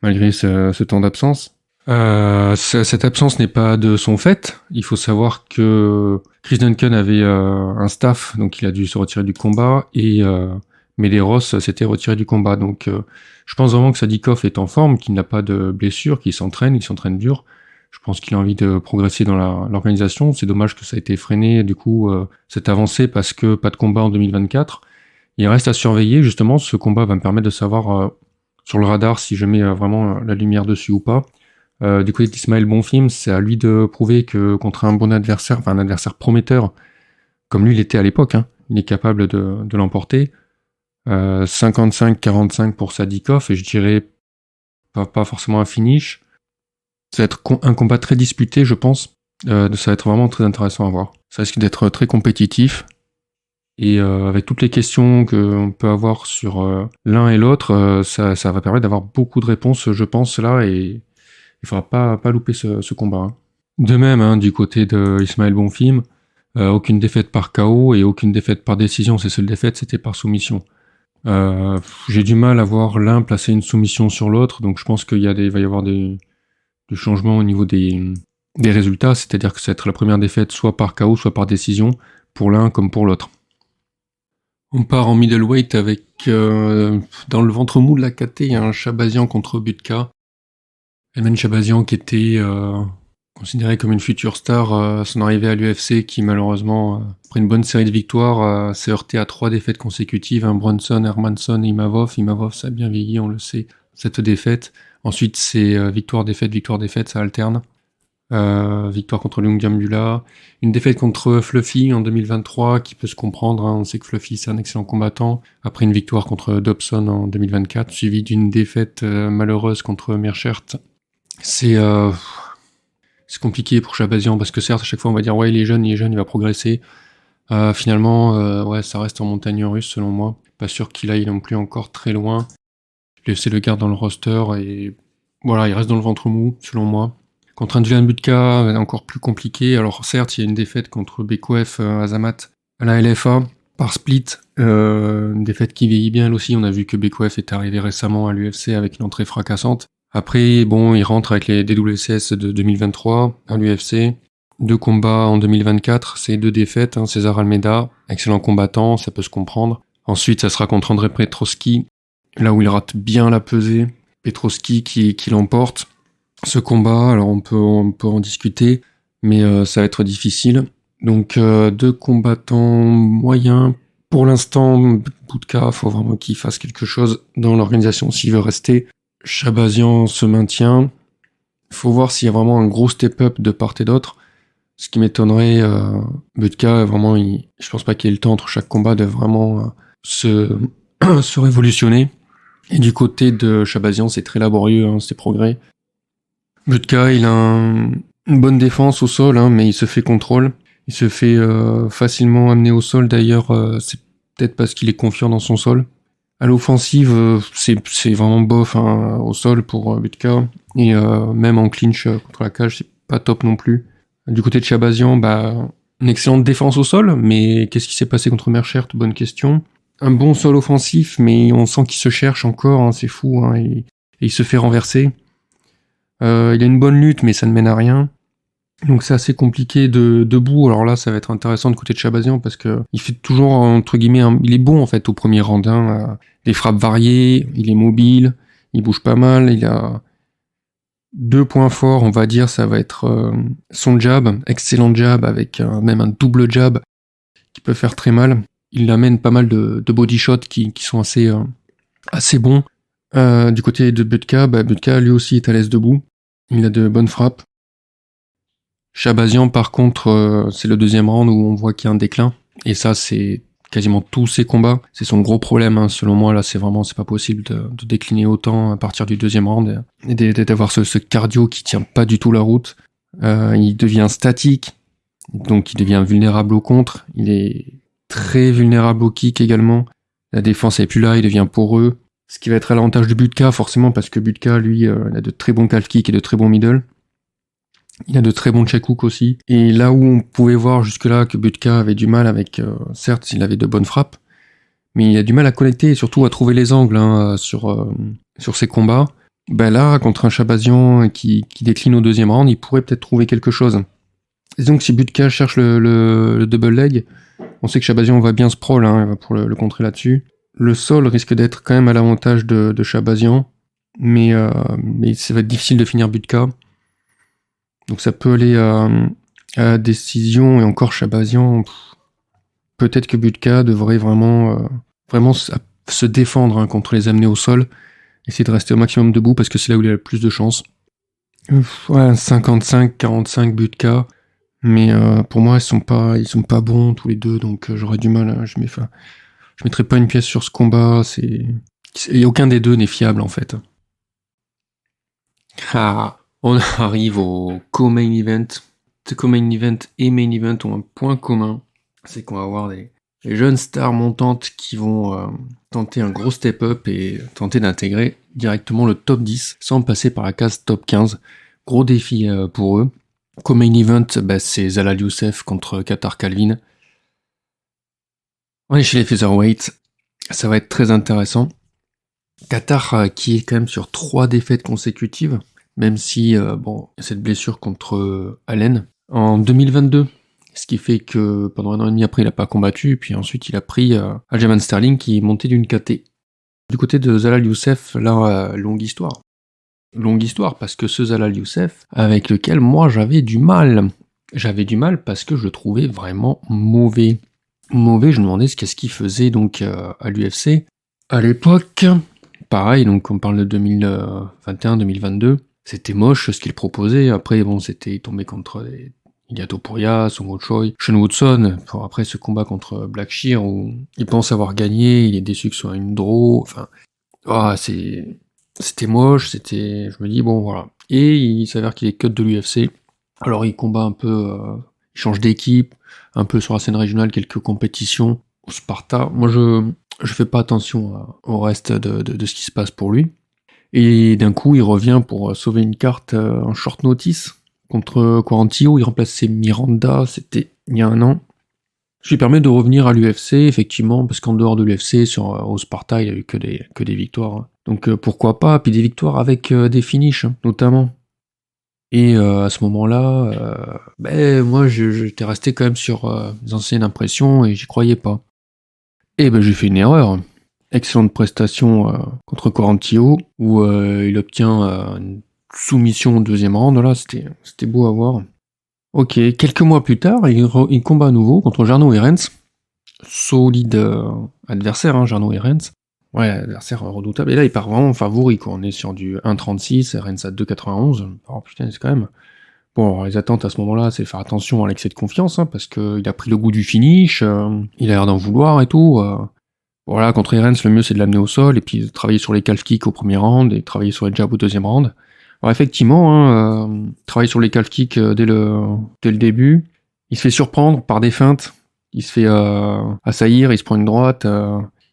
malgré ce temps d'absence. Cette absence n'est pas de son fait. Il faut savoir que Chris Duncan avait un staff, donc il a dû se retirer du combat, et Medeiros s'était retiré du combat. Donc je pense vraiment que Sadikov est en forme, qu'il n'a pas de blessure, qu'il s'entraîne dur. Je pense qu'il a envie de progresser dans l'organisation. C'est dommage que ça a été freiné, du coup, cette avancée, parce que pas de combat en 2024. Il reste à surveiller, justement, ce combat va me permettre de savoir sur le radar si je mets vraiment la lumière dessus ou pas. Du côté d'Ismaël Bonfim, c'est à lui de prouver que contre un bon adversaire, enfin un adversaire prometteur, comme lui l'était à l'époque, il est capable de l'emporter. 55-45 pour Sadikov, et je dirais pas forcément un finish. Ça va être un combat très disputé, je pense. Ça va être vraiment très intéressant à voir. Ça risque d'être très compétitif. Et avec toutes les questions qu'on peut avoir sur l'un et l'autre, ça va permettre d'avoir beaucoup de réponses, je pense, là, et il ne faudra pas louper ce combat. De même, du côté de Ismaël Bonfim, aucune défaite par KO et aucune défaite par décision. Ses seules défaites, c'était par soumission. J'ai du mal à voir l'un placer une soumission sur l'autre, donc je pense qu'il va y avoir des changements au niveau des résultats, c'est-à-dire que ça va être la première défaite soit par KO, soit par décision, pour l'un comme pour l'autre. On part en middleweight avec, dans le ventre mou de la KT, il y a un Shabazian contre Butka. Elmen Shabazian qui était considéré comme une future star à son arrivée à l'UFC, qui malheureusement, après une bonne série de victoires, s'est heurté à 3 défaites consécutives, Brunson, Hermansson et Imavov. Imavov, ça a bien vieilli, on le sait, cette défaite. Ensuite, c'est victoire-défaite, ça alterne. Victoire contre Lung Jambula, une défaite contre Fluffy en 2023 qui peut se comprendre, on sait que Fluffy c'est un excellent combattant, après une victoire contre Dobson en 2024 suivie d'une défaite malheureuse contre Meerschaert. C'est compliqué pour Shabazian parce que certes à chaque fois on va dire ouais il est jeune, il va progresser, finalement ça reste en montagne russe selon moi, pas sûr qu'il aille non plus encore très loin. l'UFC le garde dans le roster et voilà, il reste dans le ventre mou selon moi. Contre un Dylan Butka, encore plus compliqué. Alors certes, il y a une défaite contre Bekoef Azamat à la LFA par split. Une défaite qui vieillit bien elle aussi. On a vu que Bekoef est arrivé récemment à l'UFC avec une entrée fracassante. Après, bon, il rentre avec les DWCS de 2023 à l'UFC. 2 combats en 2024, c'est 2 défaites. César Almeida, excellent combattant, ça peut se comprendre. Ensuite, ça sera contre André Petroski, là où il rate bien la pesée. Petroski qui l'emporte. Ce combat, alors on peut en discuter, mais ça va être difficile. Donc deux combattants moyens. Pour l'instant, Budka, faut vraiment qu'il fasse quelque chose dans l'organisation s'il veut rester. Shabazian se maintient. Faut voir s'il y a vraiment un gros step-up de part et d'autre. Ce qui m'étonnerait, Budka, vraiment, je pense pas qu'il ait le temps entre chaque combat de vraiment se révolutionner. Et du côté de Shabazian, c'est très laborieux, ses progrès. Budka, il a une bonne défense au sol, mais il se fait contrôle. Il se fait facilement amener au sol. D'ailleurs, c'est peut-être parce qu'il est confiant dans son sol. À l'offensive, c'est vraiment bof au sol pour Budka. Et même en clinch contre la cage, c'est pas top non plus. Du côté de Shabazian, une excellente défense au sol, mais qu'est-ce qui s'est passé contre Merchert? Bonne question. Un bon sol offensif, mais on sent qu'il se cherche encore, c'est fou, et il se fait renverser. Il a une bonne lutte, mais ça ne mène à rien. Donc c'est assez compliqué debout. Alors là, ça va être intéressant de côté de Shabazian parce que il fait toujours, entre guillemets, il est bon en fait au premier round. Des frappes variées, il est mobile, il bouge pas mal, il a 2 points forts, on va dire, ça va être son jab, excellent jab avec même un double jab qui peut faire très mal. Il amène pas mal de body shots qui sont assez bons. Du côté de Budka, Budka lui aussi est à l'aise debout. Il a de bonnes frappes. Shabazian, par contre, c'est le deuxième round où on voit qu'il y a un déclin. Et ça, c'est quasiment tous ses combats. C'est son gros problème, selon moi. Là, c'est pas possible de décliner autant à partir du deuxième round et d'avoir ce cardio qui tient pas du tout la route. Il devient statique, donc il devient vulnérable au contre. Il est très vulnérable au kick également. La défense est plus là, il devient poreux. Ce qui va être à l'avantage de Budka, forcément, parce que Budka, lui, il a de très bons calf kicks et de très bons middle. Il a de très bons check hooks aussi. Et là où on pouvait voir jusque-là que Budka avait du mal avec... certes, il avait de bonnes frappes, mais il a du mal à connecter et surtout à trouver les angles sur ses combats. Là, contre un Shabazian qui décline au deuxième round, il pourrait peut-être trouver quelque chose. Et donc, si Budka cherche le double leg, on sait que Shabazian va bien sprawl pour le contrer là-dessus. Le sol risque d'être quand même à l'avantage de Shabazian, mais ça va être difficile de finir Budka. Donc ça peut aller à décision, et encore Shabazian, peut-être que Budka devrait vraiment se défendre contre les amener au sol, essayer de rester au maximum debout parce que c'est là où il a le plus de chance. 55-45 Budka, mais pour moi ils sont pas bons tous les deux, donc j'aurais du mal. Je mettrais pas une pièce sur ce combat. Et aucun des deux n'est fiable en fait. On arrive au co-main event. Ce co-main event et main event ont un point commun, c'est qu'on va avoir des jeunes stars montantes qui vont tenter un gros step-up et tenter d'intégrer directement le top 10 sans passer par la case top 15. Gros défi pour eux. Co-main event, c'est Zalal Youssef contre Kattar Calvin. On est chez les featherweight, ça va être très intéressant. Kattar qui est quand même sur 3 défaites consécutives, même si cette blessure contre Allen en 2022, ce qui fait que pendant 1 an et demi après il a pas combattu, puis ensuite il a pris Aljamain Sterling qui est monté d'une KT. Du côté de Zalal Youssef, là, longue histoire parce que ce Zalal Youssef avec lequel moi j'avais du mal parce que je le trouvais vraiment mauvais, je me demandais qu'est-ce qu'il faisait donc à l'UFC à l'époque. Pareil, donc on parle de 2021-2022. C'était moche ce qu'il proposait. Après, il tombait contre Ilia Topuria, Sung Choi, Sean Woodson. Après ce combat contre Blackshear où il pense avoir gagné, il est déçu que ce soit une draw. C'était moche. Je me dis bon voilà. Et il s'avère qu'il est cut de l'UFC. Alors il combat un peu, il change d'équipe, un peu sur la scène régionale, quelques compétitions au Sparta. Moi je fais pas attention au reste de ce qui se passe pour lui. Et d'un coup, il revient pour sauver une carte en short notice contre Quarantillo. Il remplaçait Miranda, c'était il y a 1 an. Je lui permets de revenir à l'UFC, effectivement, parce qu'en dehors de l'UFC, au Sparta, il n'y a eu que des victoires. Donc pourquoi pas, puis des victoires avec des finishes, notamment. Et à ce moment-là, moi j'étais resté quand même sur mes anciennes impressions et j'y croyais pas. Et ben j'ai fait une erreur. Excellente prestation contre Corantillo, où il obtient une soumission au deuxième round, là, c'était beau à voir. Ok, quelques mois plus tard, il combat à nouveau contre Jarno Herrens. Solide adversaire, hein, Jarno Herrens. Ouais, adversaire redoutable. Et là, il part vraiment favori, quoi. On est sur du 1,36, Herrens à 2,91. Oh putain, c'est quand même... Bon, alors, les attentes à ce moment-là, c'est faire attention à l'excès de confiance, hein, parce qu'il a pris le goût du finish, il a l'air d'en vouloir et tout. Voilà, contre Herrens, le mieux c'est de l'amener au sol, et puis de travailler sur les calf kicks au premier round, et travailler sur les jabs au deuxième round. Alors effectivement, hein, travailler sur les calf kicks dès le début, il se fait surprendre par des feintes, il se fait assaillir, il se prend une droite,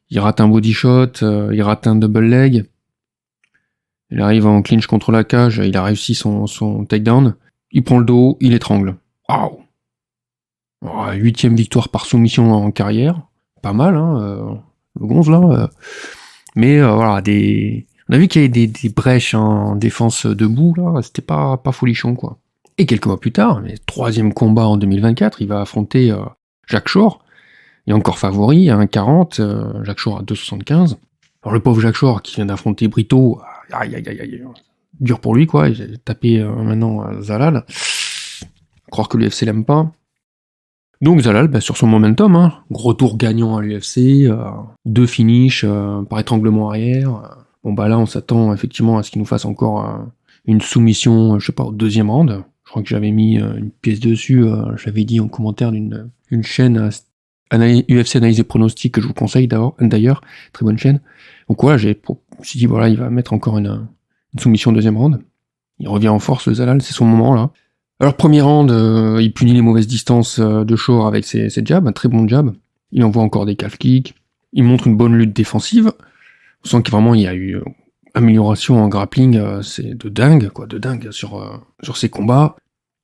il rate un body shot, il rate un double leg, il arrive en clinch contre la cage, il a réussi son takedown, il prend le dos, il étrangle. Waouh! 8ème victoire par soumission en carrière, pas mal, hein, le gonze là. Mais voilà, on a vu qu'il y avait des brèches en défense debout, là, c'était pas folichon, quoi. Et quelques mois plus tard, le 3ème combat en 2024, il va affronter Jacques Shore, il est encore favori à 1,40, Jacques Shore à 2,75. Alors le pauvre Jacques Shore qui vient d'affronter Brito, aïe, dur pour lui, quoi, il a tapé maintenant Zalal. Croire que l'UFC l'aime pas. Donc Zalal, sur son momentum, hein, gros tour gagnant à l'UFC, 2 finishes par étranglement arrière. Bon bah là on s'attend effectivement à ce qu'il nous fasse encore une soumission, je sais pas, au deuxième round. Je crois que j'avais mis une pièce dessus, j'avais dit en commentaire d'une chaîne UFC Analyse et Pronostic que je vous conseille d'ailleurs, très bonne chaîne. Donc voilà, je me suis dit voilà, il va mettre encore une soumission au deuxième round. Il revient en force le Zalal, c'est son moment là. Alors premier round, il punit les mauvaises distances de Shore avec ses jabs, un très bon jab. Il envoie encore des calf kicks. Il montre une bonne lutte défensive. On sent qu'il y a eu amélioration en grappling, c'est de dingue, quoi, de dingue sur ses combats.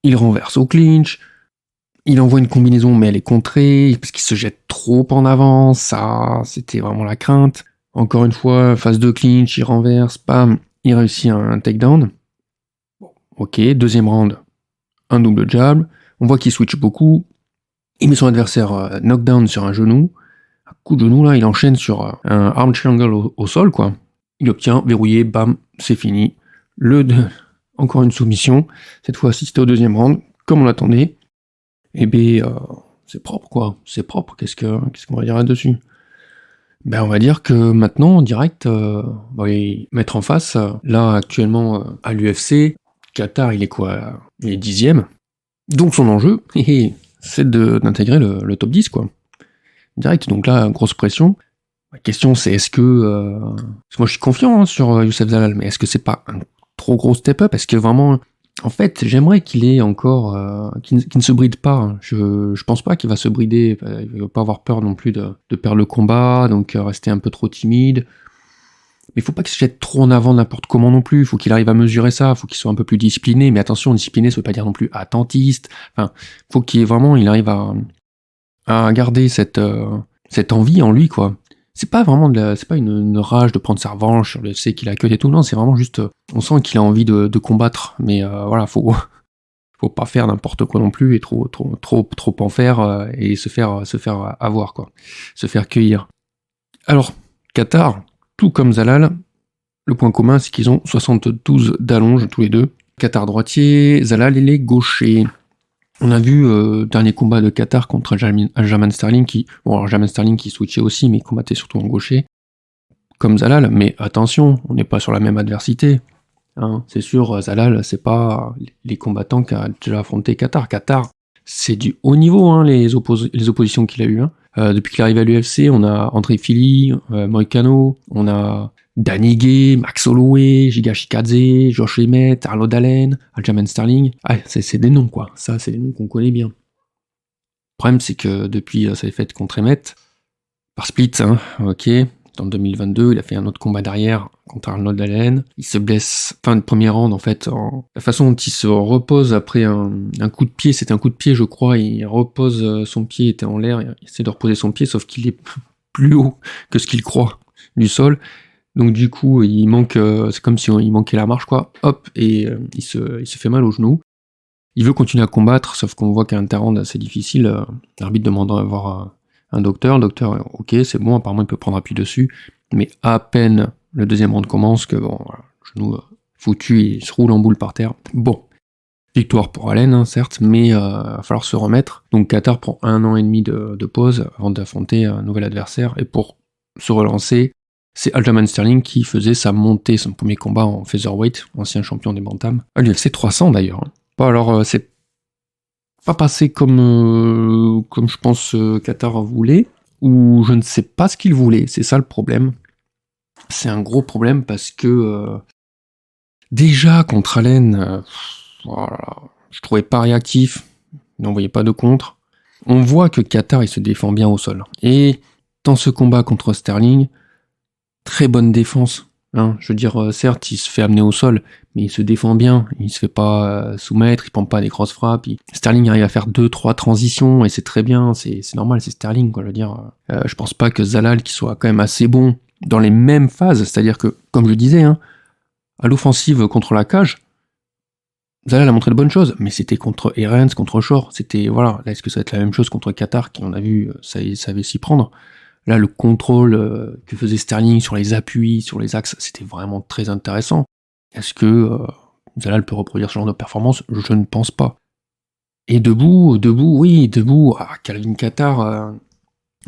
Il renverse au clinch. Il envoie une combinaison, mais elle est contrée, parce qu'il se jette trop en avant. Ça, c'était vraiment la crainte. Encore une fois, phase de clinch, il renverse, bam, il réussit un takedown. Bon, ok, deuxième round. Un double jab, on voit qu'il switch beaucoup, il met son adversaire knockdown sur un genou, un coup de genou là, il enchaîne sur un arm triangle au sol, quoi. Il obtient, verrouillé, bam, c'est fini. Encore une soumission, cette fois-ci c'était au deuxième round, comme on l'attendait. Et c'est propre, quoi, c'est propre, qu'est-ce qu'on va dire là-dessus? On va dire que maintenant, en direct, on va y mettre en face, là actuellement à l'UFC, Qatar il est quoi? Il est 10ème. Donc son enjeu, c'est d'intégrer le top 10, quoi. Direct, donc là, grosse pression. La question c'est est-ce que... Parce que moi je suis confiant sur Youssef Zalal, mais est-ce que c'est pas un trop gros step-up? Est-ce que vraiment... En fait, j'aimerais qu'il ait encore... qu'il ne se bride pas. Hein. Je pense pas qu'il va se brider. Il va pas avoir peur non plus de perdre le combat, donc rester un peu trop timide. Mais il faut pas qu'il se jette trop en avant n'importe comment non plus, il faut qu'il arrive à mesurer ça, il faut qu'il soit un peu plus discipliné, mais attention, discipliné ça veut pas dire non plus attentiste, enfin, faut il arrive à garder cette envie en lui, quoi. C'est pas vraiment c'est pas une rage de prendre sa revanche sur le FC qu'il a que et tout, non, c'est vraiment juste, on sent qu'il a envie de combattre, mais voilà, faut pas faire n'importe quoi non plus, et trop en faire, et se faire avoir, quoi. Se faire cueillir. Alors, Qatar, tout comme Zalal, le point commun, c'est qu'ils ont 72 d'allonge tous les deux. Qatar droitier, Zalal il est gaucher. On a vu dernier combat de Qatar contre Aljamain Sterling qui... Bon, alors Aljamain Sterling qui switchait aussi, mais combattait surtout en gaucher. Comme Zalal, mais attention, on n'est pas sur la même adversité. Hein, c'est sûr, Zalal, c'est pas les combattants qu'a déjà affronté Qatar. Qatar, c'est du haut niveau, hein, les oppositions qu'il a eues. Hein. Depuis qu'il est arrivé à l'UFC, on a André Fili, Moïcano, on a Danny Gay, Max Holloway, Giga Chikadze, Josh Emmett, Arnaud Allen, Aljamain Sterling. Ah, c'est des noms, quoi. Ça, c'est des noms qu'on connaît bien. Le problème, c'est que depuis sa défaite contre Emmett, par split, hein, ok, en 2022, il a fait un autre combat derrière contre Arnaud Allen. Il se blesse fin de premier round, en fait. La façon dont il se repose après un coup de pied, c'était un coup de pied, je crois, il repose son pied, était en l'air, il essaie de reposer son pied, sauf qu'il est plus haut que ce qu'il croit du sol. Donc du coup, il manque, c'est comme si il manquait la marche, quoi. Hop, et il se fait mal au genou. Il veut continuer à combattre, sauf qu'on voit qu'à un terrain assez difficile, l'arbitre demande à voir un docteur, le docteur, ok, c'est bon, apparemment il peut prendre appui dessus, mais à peine le deuxième round commence que bon, voilà, genou foutu, il se roule en boule par terre. Bon, victoire pour Allen, hein, certes, mais il va falloir se remettre. Donc Qatar prend 1 an et demi de pause avant d'affronter un nouvel adversaire, et pour se relancer, c'est Aljamain Sterling qui faisait sa montée, son premier combat en featherweight, ancien champion des bantams, à l'UFC 300 d'ailleurs. Bon alors, c'est pas passé comme je pense Qatar voulait, ou je ne sais pas ce qu'il voulait, c'est ça le problème. C'est un gros problème parce que déjà contre Allen, voilà, je trouvais pas réactif, il n'envoyait pas de contre. On voit que Qatar il se défend bien au sol. Et dans ce combat contre Sterling, très bonne défense. Hein. Je veux dire, certes, il se fait amener au sol, mais il se défend bien, il se fait pas soumettre, il prend pas des grosses frappes. Sterling arrive à faire 2-3 transitions, et c'est très bien, c'est normal, c'est Sterling, quoi. Je veux dire, je pense pas que Zalal, qui soit quand même assez bon dans les mêmes phases, c'est-à-dire que, comme je le disais, hein, à l'offensive contre la cage, Zalal a montré de bonnes choses, mais c'était contre Herens, contre Shore, c'était, voilà, là, est-ce que ça va être la même chose contre Qatar, qui on a vu, ça savait s'y prendre. Là, le contrôle que faisait Sterling sur les appuis, sur les axes, c'était vraiment très intéressant. Est-ce que Zalal peut reproduire ce genre de performance? Je ne pense pas. Et debout, oui, debout, Calvin Qatar,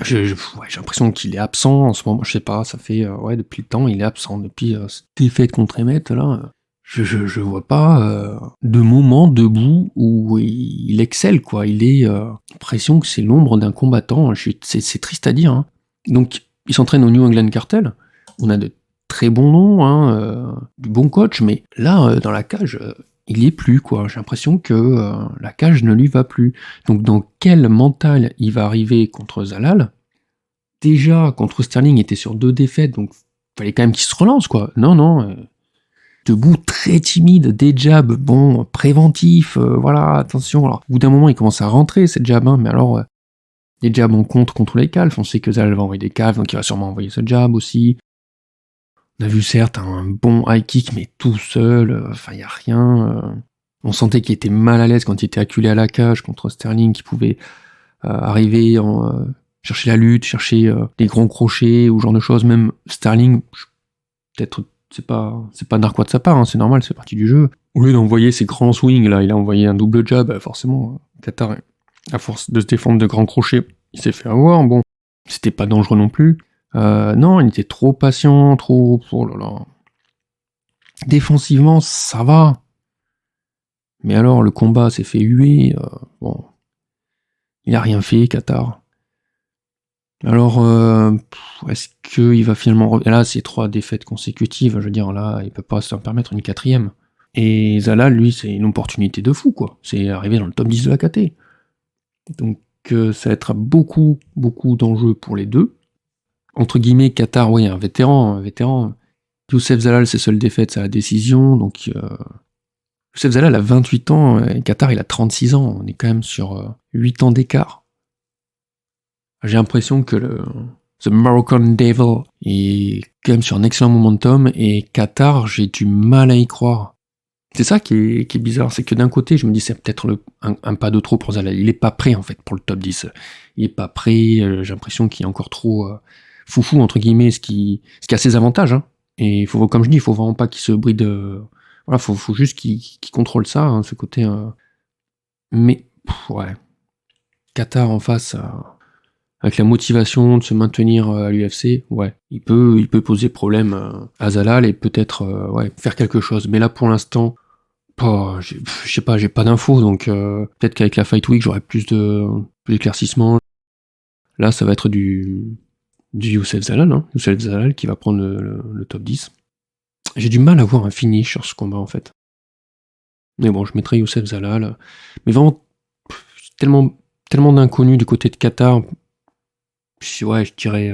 j'ai l'impression qu'il est absent en ce moment, je sais pas, ça fait, depuis le temps, il est absent, depuis cette défaite contre Emmett, là, je vois pas de moment debout où il excelle, quoi, il est, l'impression que c'est l'ombre d'un combattant, c'est triste à dire, hein. Donc, il s'entraîne au New England Cartel. On a de très bons noms, hein, du bon coach, mais là, dans la cage, il y est plus, quoi. J'ai l'impression que la cage ne lui va plus. Donc, dans quel mental il va arriver contre Zalal? Déjà, contre Sterling, il était sur 2 défaites, donc fallait quand même qu'il se relance, quoi. Non, debout, très timide, des jabs, bon, préventifs, voilà, attention. Alors, au bout d'un moment, il commence à rentrer, cette jab, hein, mais alors... les jabs en contre les calfs, on sait que Zalal va envoyer des calfs, donc il va sûrement envoyer ce jab aussi. On a vu certes un bon high kick, mais tout seul, il n'y a rien. On sentait qu'il était mal à l'aise quand il était acculé à la cage contre Sterling, qui pouvait arriver, chercher la lutte, chercher des grands crochets ou ce genre de choses. Même Sterling, peut-être c'est pas narquois de sa part, hein, c'est normal, c'est partie du jeu. Au lieu d'envoyer ses grands swings, là, il a envoyé un double jab, forcément, Qatar, à force de se défendre de grands crochets, il s'est fait avoir, bon, c'était pas dangereux non plus. Non, il était trop patient, trop... Oh là là. Défensivement, ça va. Mais alors, le combat s'est fait huer, bon... Il a rien fait, Qatar. Alors, est-ce qu'il va finalement... Là, c'est 3 défaites consécutives, je veux dire, là, il peut pas se permettre une 4ème. Et Zalal, lui, c'est une opportunité de fou, quoi. C'est arriver dans le top 10 de la KT. Donc, ça va être beaucoup d'enjeux pour les deux. Entre guillemets, Qatar, oui, un vétéran. Youssef Zalal, ses seules défaites, c'est la décision. Donc, Youssef Zalal a 28 ans, et Qatar, il a 36 ans. On est quand même sur 8 ans d'écart. J'ai l'impression que The Moroccan Devil est quand même sur un excellent momentum, et Qatar, j'ai du mal à y croire. C'est ça qui est bizarre, c'est que d'un côté, je me dis c'est peut-être un pas de trop pour Zalal. Il est pas prêt, en fait, pour le top 10. Il est pas prêt, j'ai l'impression qu'il est encore trop foufou, entre guillemets, ce qui a ses avantages, hein. Et comme je dis, il faut vraiment pas qu'il se bride. Voilà, faut juste qu'il contrôle ça, hein, ce côté. Mais, ouais. Qatar en face, avec la motivation de se maintenir à l'UFC, ouais, il peut poser problème à Zalal et peut-être faire quelque chose. Mais là, pour l'instant, je sais pas, j'ai pas d'infos, donc peut-être qu'avec la Fight Week, j'aurai plus d'éclaircissements. Là, ça va être du Youssef Zalal, hein. Youssef Zalal qui va prendre le top 10. J'ai du mal à voir un finish sur ce combat, en fait. Mais bon, je mettrai Youssef Zalal. Mais vraiment, tellement d'inconnus du côté de Qatar. Ouais, je dirais...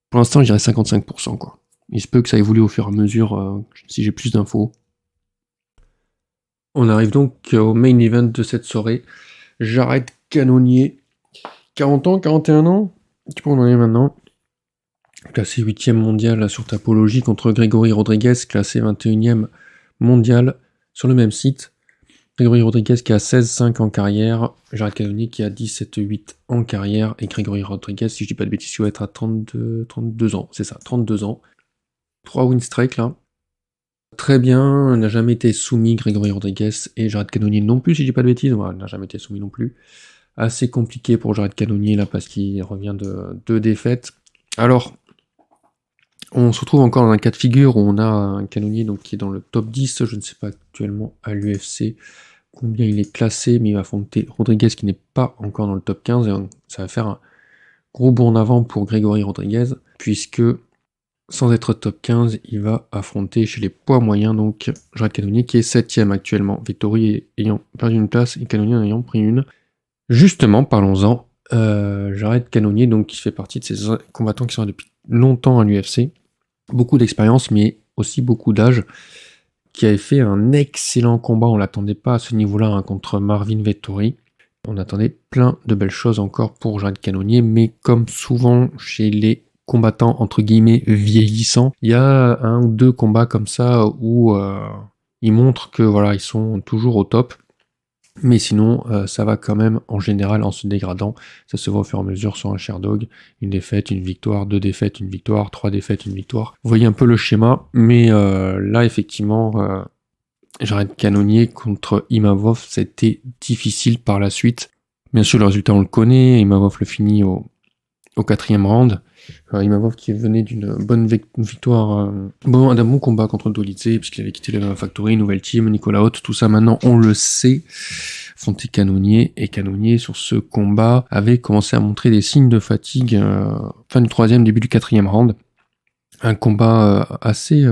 pour l'instant, je dirais 55%, quoi. Il se peut que ça évolue au fur et à mesure, si j'ai plus d'infos. On arrive donc au main event de cette soirée. Jared Cannonier, 40 ans, 41 ans, tu peux en est maintenant. Classé 8ème mondial sur Tapologie contre Grégory Rodriguez, classé 21ème mondial sur le même site. Grégory Rodriguez qui a 16-5 en carrière, Jared Cannonier qui a 17-8 en carrière, et Grégory Rodriguez, si je dis pas de bêtises, il va être à 32 ans, c'est ça, 32 ans. 3 win strike là. Très bien, n'a jamais été soumis Grégory Rodriguez, et Jared Cannonier non plus, si je dis pas de bêtises, voilà, n'a jamais été soumis non plus. Assez compliqué pour Jared Cannonier là, parce qu'il revient de 2 défaites. Alors, on se retrouve encore dans un cas de figure où on a un Cannonier donc, qui est dans le top 10, je ne sais pas actuellement à l'UFC combien il est classé, mais il va affronter Rodriguez qui n'est pas encore dans le top 15, et ça va faire un gros bond en avant pour Grégory Rodriguez, puisque sans être top 15, il va affronter chez les poids moyens, donc Jared Cannonier qui est 7ème actuellement, Vettori ayant perdu une place et Cannonier en ayant pris une. Justement, parlons-en, Jared Cannonier, donc, qui fait partie de ces combattants qui sont là depuis longtemps à l'UFC, beaucoup d'expérience, mais aussi beaucoup d'âge, qui avait fait un excellent combat, on l'attendait pas à ce niveau-là, hein, contre Marvin Vettori. On attendait plein de belles choses encore pour Jared Cannonier, mais comme souvent chez les combattants entre guillemets vieillissants, il y a 1 ou 2 combats comme ça où ils montrent que voilà, ils sont toujours au top. Mais sinon, ça va quand même en général en se dégradant. Ça se voit au fur et à mesure sur un Sherdog. Une défaite, une victoire, 2 défaites, une victoire, 3 défaites, une victoire. Vous voyez un peu le schéma, mais là effectivement, Jared Cannonier contre Imavov, c'était difficile par la suite. Bien sûr, le résultat on le connaît, Imavov le finit au 4e round. Imavov qui venait d'une bonne victoire, d'un bon combat contre Dolidze, puisqu'il avait quitté la Factory, Nouvelle Team, Nicolas Haute, tout ça maintenant on le sait. Affronté Cannonier, et Cannonier sur ce combat avait commencé à montrer des signes de fatigue, fin du 3e, début du 4e round. Un combat assez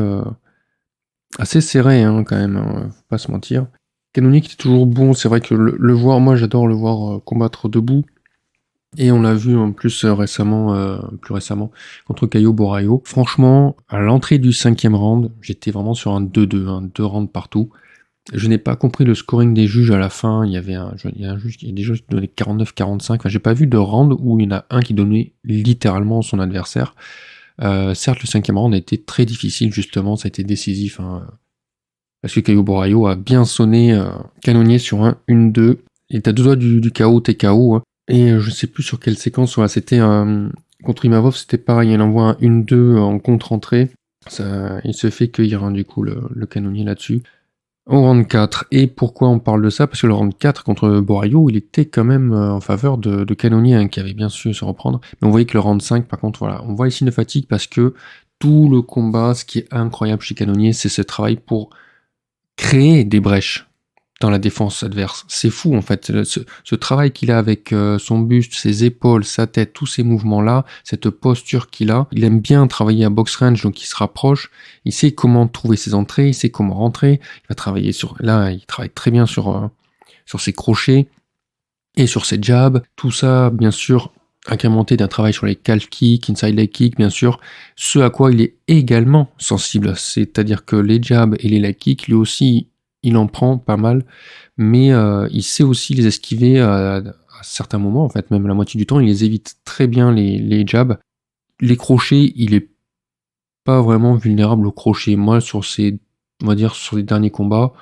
serré hein, quand même, hein, faut pas se mentir. Cannonier qui était toujours bon, c'est vrai que le voir, moi j'adore le voir combattre debout. Et on l'a vu en plus plus récemment, contre Caio Borraio. Franchement, à l'entrée du 5e round, j'étais vraiment sur un 2-2, hein, 2 rounds partout. Je n'ai pas compris le scoring des juges à la fin. Il y a des juges qui donnaient 49-45. Enfin, j'ai pas vu de round où il y en a un qui donnait littéralement son adversaire. Certes, le 5e round a été très difficile, justement, ça a été décisif, hein, parce que Caio Borraio a bien sonné Cannonier sur un 1-2. Il est à 2 doigts du KO, TKO, hein. Et je sais plus sur quelle séquence, voilà, c'était contre Imavov, c'était pareil, il envoie un 1-2 en contre-entrée. Il se fait cueillir hein, du coup le Cannonier là-dessus. Au round 4, et pourquoi on parle de ça? Parce que le round 4 contre Borraio, il était quand même en faveur de Cannonier, hein, qui avait bien su se reprendre. Mais on voyait que le round 5, par contre, voilà, on voit ici une fatigue parce que tout le combat, ce qui est incroyable chez Cannonier, c'est ce travail pour créer des brèches dans la défense adverse. C'est fou en fait, ce travail qu'il a avec son buste, ses épaules, sa tête, tous ces mouvements-là, cette posture qu'il a. Il aime bien travailler à box range, donc il se rapproche, il sait comment trouver ses entrées, il sait comment rentrer, il va travailler il travaille très bien sur ses crochets et sur ses jabs, tout ça bien sûr incrémenté d'un travail sur les calf kicks, inside leg kicks, bien sûr, ce à quoi il est également sensible, c'est-à-dire que les jabs et les leg kicks, lui aussi, il en prend pas mal, mais il sait aussi les esquiver à certains moments, en fait, même la moitié du temps, il les évite très bien les jabs. Les crochets, il est pas vraiment vulnérable aux crochets. Moi, sur les derniers combats,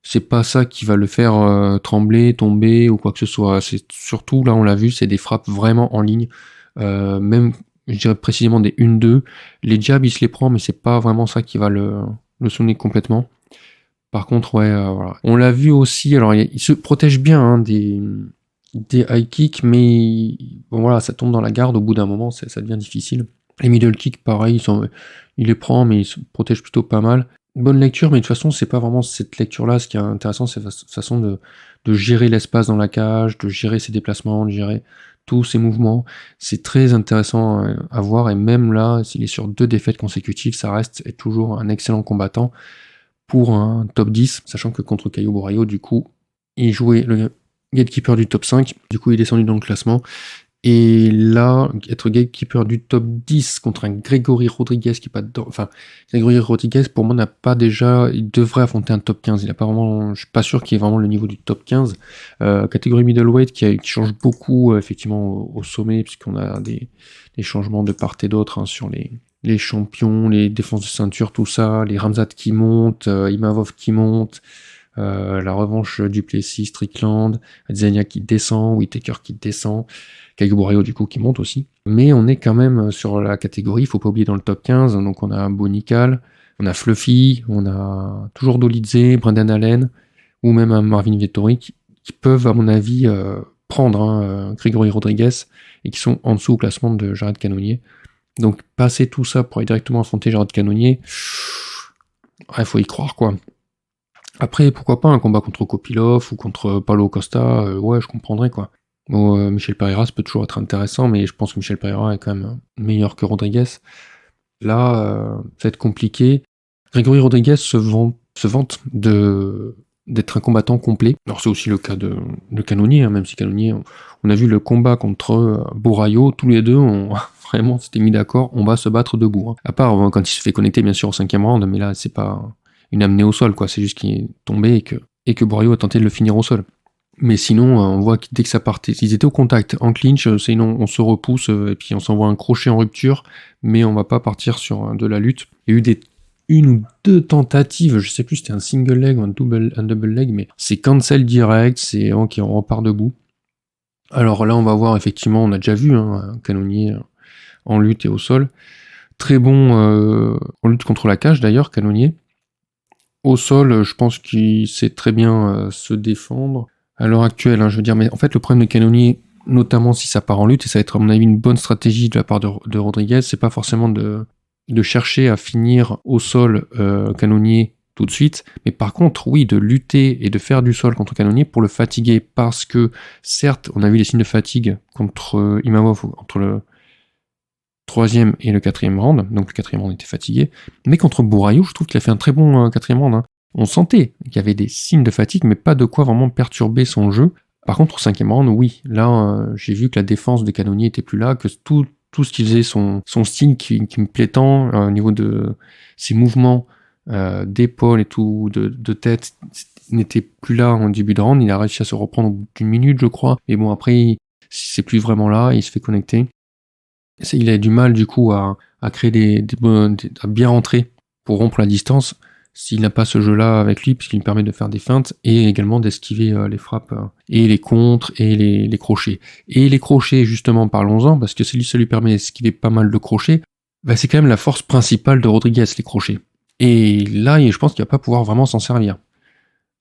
c'est pas ça qui va le faire trembler, tomber ou quoi que ce soit. C'est surtout, là, on l'a vu, c'est des frappes vraiment en ligne, même, je dirais précisément des 1-2. Les jabs, il se les prend, mais c'est pas vraiment ça qui va le sonner complètement. Par contre, ouais, voilà. On l'a vu aussi, alors il se protège bien hein, des high kicks, mais bon, voilà, ça tombe dans la garde au bout d'un moment, ça devient difficile. Les middle kicks, pareil, il les prend, mais il se protège plutôt pas mal. Bonne lecture, mais de toute façon, c'est pas vraiment cette lecture-là. Ce qui est intéressant, c'est sa façon de gérer l'espace dans la cage, de gérer ses déplacements, de gérer tous ses mouvements. C'est très intéressant à voir, et même là, s'il est sur 2 défaites consécutives, ça reste toujours un excellent combattant pour un top 10, sachant que contre Caio Borraio, du coup, il jouait le gatekeeper du top 5, du coup il est descendu dans le classement, et là, être gatekeeper du top 10 contre un Grégory Rodriguez qui est pas dedans, enfin, Grégory Rodriguez, pour moi, il devrait affronter un top 15, il a pas vraiment, je suis pas sûr qu'il ait vraiment le niveau du top 15, catégorie middleweight qui change beaucoup, effectivement, au sommet, puisqu'on a des changements de part et d'autre hein, sur les champions, les défenses de ceinture, tout ça, les Ramzat qui montent, Imavov qui monte, La revanche du Plessis, Strickland, Adesanya qui descend, Whittaker qui descend, Caio Borrello du coup qui monte aussi. Mais on est quand même sur la catégorie, il faut pas oublier dans le top 15, donc on a Bonical, on a Fluffy, on a toujours Dolidze, Brendan Allen, ou même un Marvin Vettori qui peuvent, à mon avis, prendre Grégory Rodriguez et qui sont en dessous au classement de Jared Cannonier. Donc passer tout ça pour aller directement affronter Jared Cannonier, il faut y croire quoi. Après, pourquoi pas un combat contre Kopilov ou contre Paulo Costa, ouais, je comprendrais quoi. Bon, Michel Pereira, ça peut toujours être intéressant, mais je pense que Michel Pereira est quand même meilleur que Rodriguez. Là, ça va être compliqué. Grégory Rodriguez se vante d'être un combattant complet. Alors c'est aussi le cas de Cannonier, même si Cannonier, on a vu le combat contre Borayo, tous les deux, on vraiment s'était mis d'accord, on va se battre debout. À part quand il se fait connecter bien sûr au 5e round, mais là c'est pas une amenée au sol, quoi. C'est juste qu'il est tombé et que Borayo a tenté de le finir au sol. Mais sinon, on voit que dès que ça partait, ils étaient au contact, en clinch, sinon on se repousse et puis on s'envoie un crochet en rupture, mais on va pas partir sur de la lutte. Il y a eu une ou deux tentatives, je sais plus si c'était un single leg ou un double leg, mais c'est cancel direct, c'est ok, on repart debout. Alors là, on va voir effectivement, on a déjà vu un Cannonier en lutte et au sol. Très bon en lutte contre la cage d'ailleurs, Cannonier. Au sol, je pense qu'il sait très bien se défendre. À l'heure actuelle, je veux dire, mais en fait, le problème de Cannonier, notamment si ça part en lutte, et ça va être à mon avis une bonne stratégie de la part de Rodriguez, c'est pas forcément de chercher à finir au sol Cannonier tout de suite, mais par contre, oui, de lutter et de faire du sol contre Cannonier pour le fatiguer, parce que, certes, on a vu les signes de fatigue contre Imavov, entre le 3e et le 4e round, donc le 4e round était fatigué, mais contre Bouraillou, je trouve qu'il a fait un très bon 4e round. On sentait qu'il y avait des signes de fatigue, mais pas de quoi vraiment perturber son jeu. Par contre, au 5e round, oui, là, j'ai vu que la défense de Cannonier était plus là, que tout ce qui faisait son style qui me plaît tant, au niveau de ses mouvements d'épaule et tout, de tête, n'était plus là en début de round. Il a réussi à se reprendre au bout d'une minute, je crois. Et bon, après, c'est plus vraiment là, il se fait connecter. Il a du mal du coup à créer à bien rentrer pour rompre la distance s'il n'a pas ce jeu-là avec lui, puisqu'il lui permet de faire des feintes et également d'esquiver les frappes et les contres et les crochets. Et les crochets, justement, parlons-en, parce que ça lui permet d'esquiver pas mal de crochets, c'est quand même la force principale de Rodriguez, les crochets. Et là, je pense qu'il va pas pouvoir vraiment s'en servir.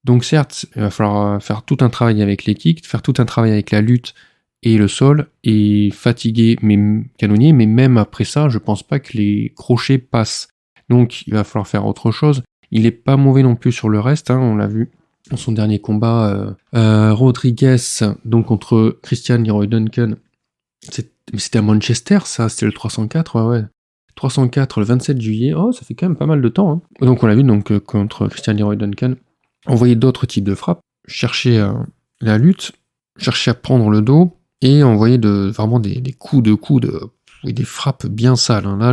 Donc certes, il va falloir faire tout un travail avec les kicks, faire tout un travail avec la lutte et le sol, et fatiguer mes Cannonier, mais même après ça, je pense pas que les crochets passent. Donc il va falloir faire autre chose. Il est pas mauvais non plus sur le reste, on l'a vu dans son dernier combat. Rodriguez, donc contre Christian Leroy Duncan, c'était à Manchester, ça, c'était le 304, ouais. 304 le 27 juillet, oh ça fait quand même pas mal de temps. Donc on l'a vu donc contre Christian Leroy Duncan, envoyer d'autres types de frappes, chercher la lutte, chercher à prendre le dos, et envoyer vraiment des coups de coude et des frappes bien sales. Là,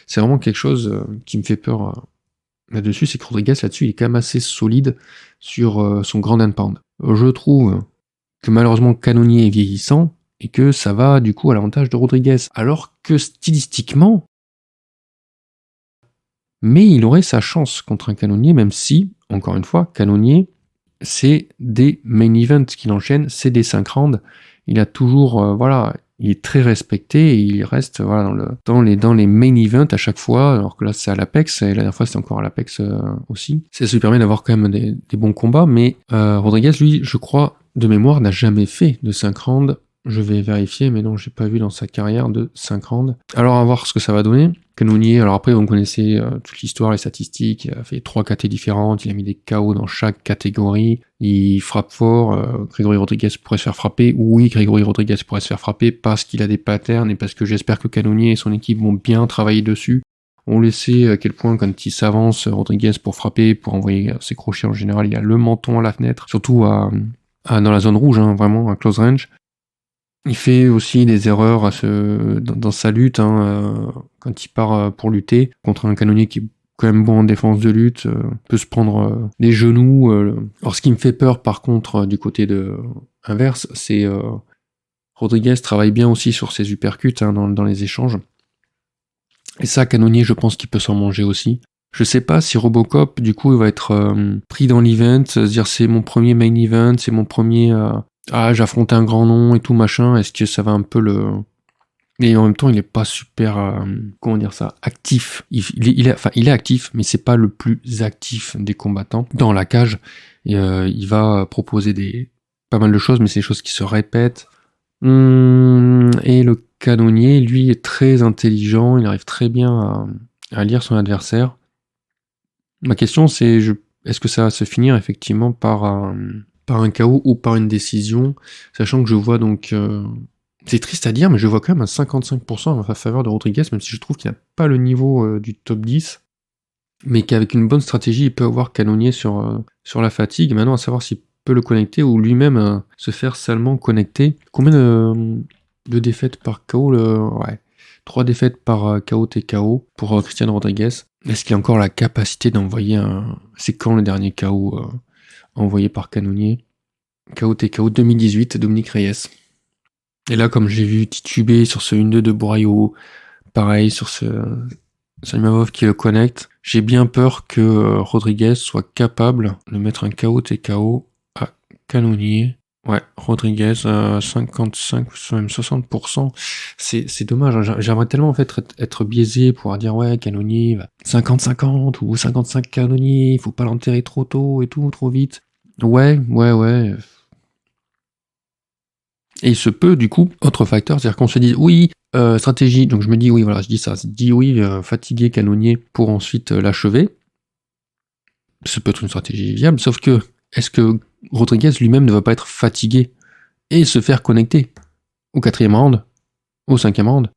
c'est vraiment quelque chose qui me fait peur là-dessus, c'est que Rodriguez, là-dessus, il est quand même assez solide sur son grand and pound. Je trouve que malheureusement Cannonier est vieillissant, et que ça va du coup à l'avantage de Rodriguez. Alors que stylistiquement, mais il aurait sa chance contre un Cannonier, même si, encore une fois, Cannonier, c'est des main events qu'il enchaîne, c'est des 5 rounds. Il a toujours, il est très respecté et il reste dans les main events à chaque fois, alors que là c'est à l'Apex, et la dernière fois c'était encore à l'Apex aussi. Ça lui permet d'avoir quand même des bons combats, mais Rodriguez, lui, je crois, de mémoire, n'a jamais fait de 5 rounds. Je vais vérifier, mais non, j'ai pas vu dans sa carrière de 5 rounds. Alors, à voir ce que ça va donner. Cannonier, alors après, vous connaissez toute l'histoire, les statistiques, il a fait 3 KT différentes, il a mis des KO dans chaque catégorie, il frappe fort, Grégory Rodriguez pourrait se faire frapper, oui, Grégory Rodriguez pourrait se faire frapper parce qu'il a des patterns et parce que j'espère que Cannonier et son équipe vont bien travailler dessus. On le sait à quel point quand il s'avance, Rodriguez, pour frapper, pour envoyer ses crochets en général, il a le menton à la fenêtre, surtout dans la zone rouge, vraiment, à close range. Il fait aussi des erreurs dans sa lutte, quand il part pour lutter contre un Cannonier qui est quand même bon en défense de lutte, peut se prendre les genoux. Alors ce qui me fait peur par contre du côté inverse, c'est Rodriguez travaille bien aussi sur ses uppercuts dans les échanges. Et ça, Cannonier, je pense qu'il peut s'en manger aussi. Je sais pas si Robocop, du coup, il va être pris dans l'event, se dire c'est mon premier main event, c'est mon premier... j'affronte un grand nom et tout, machin. Est-ce que ça va un peu le... Mais en même temps, il est pas super, comment dire ça, actif. Il est actif, mais c'est pas le plus actif des combattants dans la cage. Et il va proposer pas mal de choses, mais c'est des choses qui se répètent. Et le canonnier, lui, est très intelligent. Il arrive très bien à lire son adversaire. Ma question, c'est est-ce que ça va se finir effectivement par un KO ou par une décision, sachant que je vois donc... c'est triste à dire, mais je vois quand même un 55% en faveur de Rodriguez, même si je trouve qu'il n'a pas le niveau du top 10, mais qu'avec une bonne stratégie, il peut avoir canonnier sur la fatigue. Maintenant, à savoir s'il peut le connecter ou lui-même se faire salement connecter. Combien de défaites par KO Ouais. 3 défaites par KO TKO pour Cristiano Rodriguez. Est-ce qu'il a encore la capacité d'envoyer un... C'est quand le dernier KO envoyé par canonnier? KO TKO 2018, Dominique Reyes. Et là, comme j'ai vu tituber sur ce 1-2 de Borayo, pareil sur ce Salimavov qui le connecte, j'ai bien peur que Rodriguez soit capable de mettre un KO TKO à canonnier. Ouais, Rodriguez, 55, même 60%. C'est dommage, hein. J'aimerais tellement en fait être biaisé pour dire ouais, canonnier, 50-50 ou 55 canonnier, il faut pas l'enterrer trop tôt et tout, trop vite. Ouais. Et il se peut, du coup, autre facteur, c'est-à-dire qu'on se dit, oui, stratégie, donc je me dis, oui, voilà, je dis ça, oui, fatiguer canonnier pour ensuite l'achever. Ça peut être une stratégie viable, sauf que, est-ce que Rodriguez lui-même ne va pas être fatigué et se faire connecter au 4e round, au 5e round?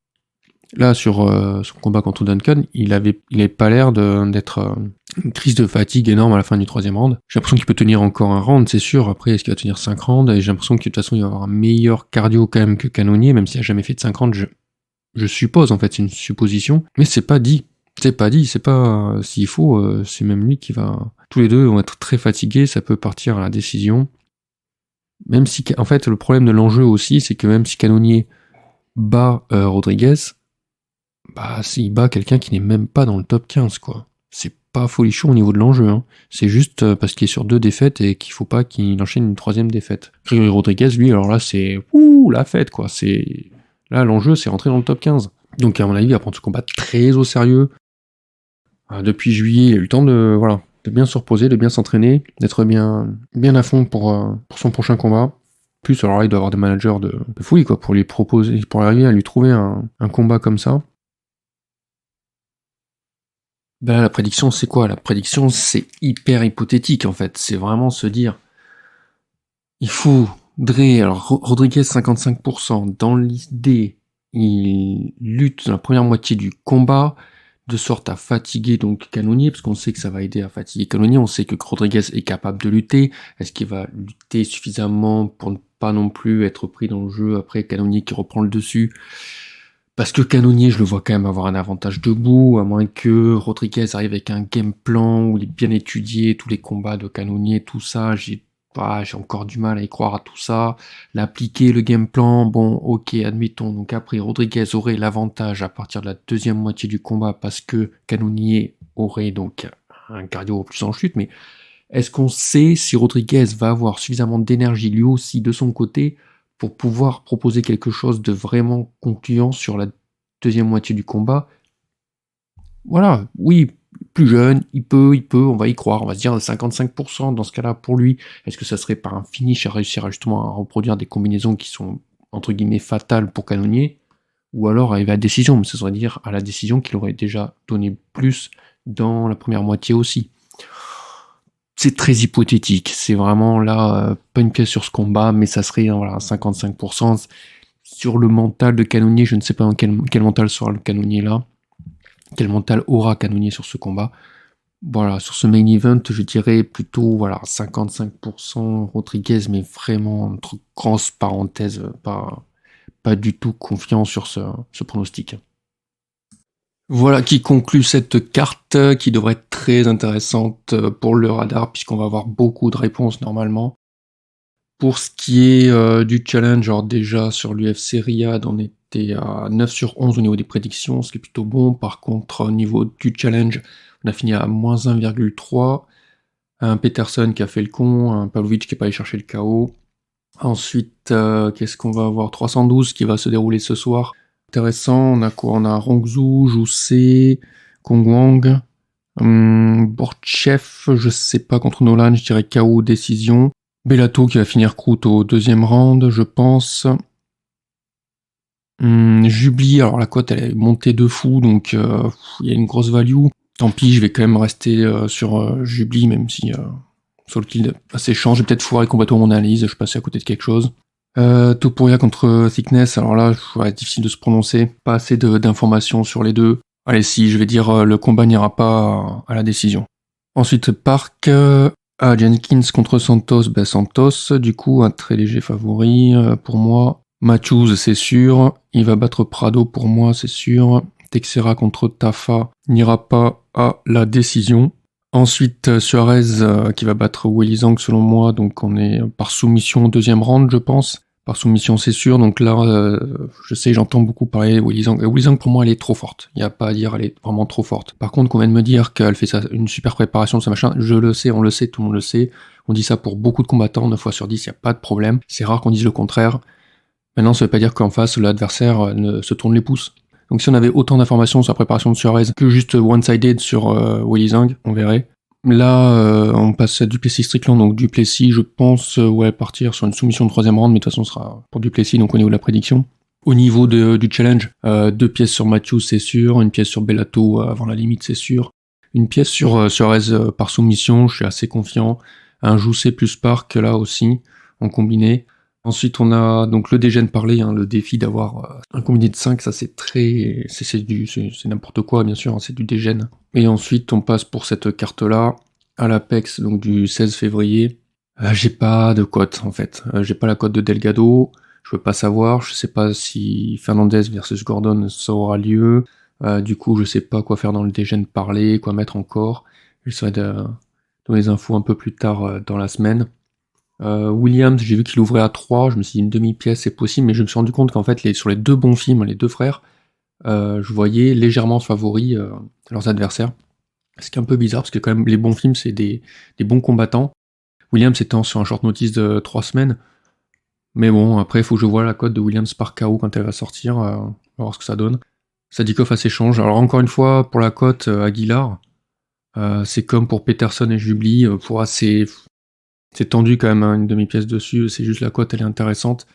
Là, sur son combat contre Duncan, il avait pas l'air d'être une crise de fatigue énorme à la fin du 3e round. J'ai l'impression qu'il peut tenir encore un round, c'est sûr. Après, est-ce qu'il va tenir 5 rounds? Et j'ai l'impression que de toute façon, il va avoir un meilleur cardio quand même que Canonnier, même s'il a jamais fait de 5 rounds. Je suppose, en fait, c'est une supposition. Mais c'est pas dit. C'est pas... s'il faut, c'est même lui qui va... Tous les deux vont être très fatigués, ça peut partir à la décision. Même si... En fait, le problème de l'enjeu aussi, c'est que même si Canonnier bat Rodriguez, bah s'il bat quelqu'un qui n'est même pas dans le top 15, quoi. C'est pas folichon au niveau de l'enjeu, hein. C'est juste parce qu'il est sur 2 défaites et qu'il faut pas qu'il enchaîne une 3e défaite. Grégory Rodriguez, lui, alors là, c'est la fête, quoi. Là, l'enjeu, c'est rentrer dans le top 15. Donc, à mon avis, il va prendre ce combat très au sérieux. Depuis juillet, il a eu le temps de bien se reposer, de bien s'entraîner, d'être bien à fond pour son prochain combat. Plus, alors là, il doit avoir des managers de fouille, quoi, pour lui proposer, pour arriver à lui trouver un combat comme ça. Ben, la prédiction, c'est quoi? La prédiction, c'est hyper hypothétique, en fait. C'est vraiment se dire, il faudrait, alors Rodriguez 55%, dans l'idée, il lutte dans la première moitié du combat, de sorte à fatiguer donc Canonnier, parce qu'on sait que ça va aider à fatiguer Canonnier, on sait que Rodriguez est capable de lutter. Est-ce qu'il va lutter suffisamment pour ne pas non plus être pris dans le jeu après Canonnier qui reprend le dessus? Parce que Canonnier, je le vois quand même avoir un avantage debout, à moins que Rodriguez arrive avec un game plan où il est bien étudié, tous les combats de Canonnier, tout ça, j'ai encore du mal à y croire à tout ça. L'appliquer, le game plan, bon, ok, admettons. Donc après, Rodriguez aurait l'avantage à partir de la 2e moitié du combat parce que Canonnier aurait donc un cardio plus en chute, mais est-ce qu'on sait si Rodriguez va avoir suffisamment d'énergie lui aussi de son côté pour pouvoir proposer quelque chose de vraiment concluant sur la 2e moitié du combat? Voilà, oui, plus jeune, il peut, on va y croire, on va se dire 55% dans ce cas-là pour lui. Est-ce que ça serait par un finish à réussir justement à reproduire des combinaisons qui sont entre guillemets fatales pour Canonnier, ou alors arriver à la décision, mais ça serait dire à la décision qu'il aurait déjà donné plus dans la première moitié aussi. C'est très hypothétique, c'est vraiment là, pas une pièce sur ce combat, mais ça serait 55%. Sur le mental de Canonnier, je ne sais pas dans quel mental sera le Canonnier là, quel mental aura Canonnier sur ce combat. Voilà, sur ce main event, je dirais plutôt 55% Rodriguez, mais vraiment entre grosses parenthèses, pas du tout confiant sur ce pronostic. Voilà qui conclut cette carte qui devrait être très intéressante pour le radar puisqu'on va avoir beaucoup de réponses normalement. Pour ce qui est du challenge, alors déjà sur l'UFC Riyad, on était à 9 sur 11 au niveau des prédictions, ce qui est plutôt bon. Par contre, au niveau du challenge, on a fini à moins 1,3. Un Peterson qui a fait le con, un Pavlovich qui est pas allé chercher le KO. Ensuite, qu'est-ce qu'on va avoir? 312 qui va se dérouler ce soir. Intéressant, on a quoi? On a Rongzhu, Joussé, Kongwang, Borchev, je sais pas, contre Nolan, je dirais KO décision. Bellato qui va finir croûte au deuxième round, je pense. Jubli, alors la cote elle est montée de fou, donc il y a une grosse value. Tant pis, je vais quand même rester sur Jubli, même si sur le kill assez change. J'ai peut-être foiré complètement mon analyse, je suis passé à côté de quelque chose. Topuria contre Thickness, alors là, difficile de se prononcer, pas assez d'informations sur les deux. Allez, si, je vais dire le combat n'ira pas à la décision. Ensuite, Park, Jenkins contre Santos, Santos, du coup, un très léger favori pour moi. Matthews, c'est sûr. Il va battre Prado pour moi, c'est sûr. Texera contre Tafa n'ira pas à la décision. Ensuite, Suarez qui va battre Weili Zhang selon moi, donc on est par soumission au deuxième round, je pense. Par soumission, c'est sûr. Donc là, je sais, j'entends beaucoup parler de Weili Zhang. Weili Zhang, pour moi, elle est trop forte. Il n'y a pas à dire, elle est vraiment trop forte. Par contre, qu'on vient de me dire qu'elle fait une super préparation de ce machin, je le sais, on le sait, tout le monde le sait. On dit ça pour beaucoup de combattants, 9 fois sur 10, il n'y a pas de problème. C'est rare qu'on dise le contraire. Maintenant, ça veut pas dire qu'en face, l'adversaire se tourne les pouces. Donc si on avait autant d'informations sur la préparation de Suarez que juste one-sided sur Weili Zhang, on verrait. Là, on passe à Duplessis Strickland, donc Duplessis, je pense, partir sur une soumission de troisième round, mais de toute façon, ce sera pour Duplessis, donc au niveau de la prédiction. Au niveau du challenge, 2 pièces sur Matthews, c'est sûr, une pièce sur Bellato avant la limite, c'est sûr. Une pièce sur Suarez par soumission, je suis assez confiant. Un Joussé plus Park, là aussi, en combiné. Ensuite, on a donc le dégène parlé, le défi d'avoir un combiné de 5, ça c'est très... c'est n'importe quoi, bien sûr, c'est du dégène. Et ensuite, on passe pour cette carte-là, à l'Apex, donc du 16 février. J'ai pas de cote, en fait. J'ai pas la cote de Delgado, je peux pas savoir, je sais pas si Fernandez versus Gordon, ça aura lieu. Du coup, je sais pas quoi faire dans le dégène parlé, quoi mettre encore. J'essaierai de donner les infos un peu plus tard dans la semaine. Williams, j'ai vu qu'il ouvrait à 3, je me suis dit une demi-pièce c'est possible, mais je me suis rendu compte qu'en fait sur les deux bons films, les deux frères, je voyais légèrement favoris leurs adversaires. Ce qui est un peu bizarre, parce que quand même les bons films c'est des bons combattants. Williams étant sur un short notice de 3 semaines, mais bon, après il faut que je vois la cote de Williams par KO quand elle va sortir, on va voir ce que ça donne. Sadikov à s'échange, alors encore une fois, pour la cote Aguilar, c'est comme pour Peterson et Jubli, pour assez... C'est tendu quand même, une demi-pièce dessus, c'est juste la cote, elle est intéressante.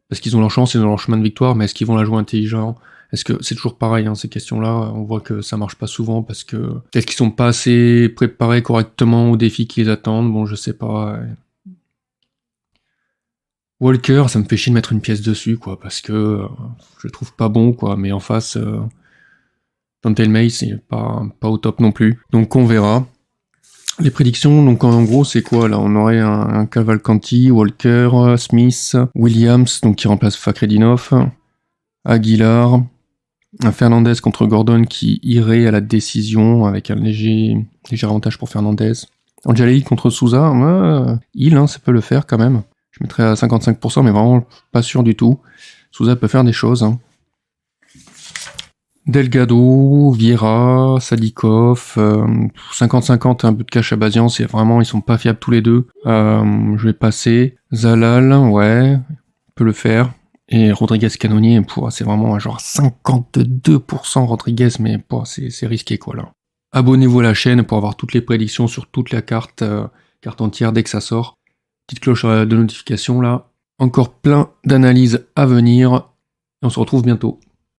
Parce qu'ils ont leur chance, ils ont leur chemin de victoire, mais est-ce qu'ils vont la jouer intelligent? Est-ce que c'est toujours pareil, ces questions-là, on voit que ça marche pas souvent parce que peut-être qu'ils sont pas assez préparés correctement aux défis qui les attendent, bon je sais pas. Walker, ça me fait chier de mettre une pièce dessus, quoi, parce que je le trouve pas bon, quoi, mais en face, Dante May, c'est pas au top non plus. Donc on verra. Les prédictions, donc en gros, c'est quoi là? On aurait un Cavalcanti, Walker, Smith, Williams, donc qui remplace Fakhredinov, Aguilar, un Fernandez contre Gordon qui irait à la décision avec un léger avantage pour Fernandez. Angelei contre Souza, ça peut le faire quand même. Je mettrais à 55%, mais vraiment pas sûr du tout. Souza peut faire des choses. Delgado, Vieira, Sadikov, 50-50, un but de cash à Bazian, c'est vraiment, ils sont pas fiables tous les deux. Je vais passer. Zalal, ouais, peut le faire. Et Rodriguez Canonier, c'est vraiment un genre 52% Rodriguez, mais c'est risqué quoi là. Abonnez-vous à la chaîne pour avoir toutes les prédictions sur toute la carte entière dès que ça sort. Petite cloche de notification là. Encore plein d'analyses à venir. Et on se retrouve bientôt.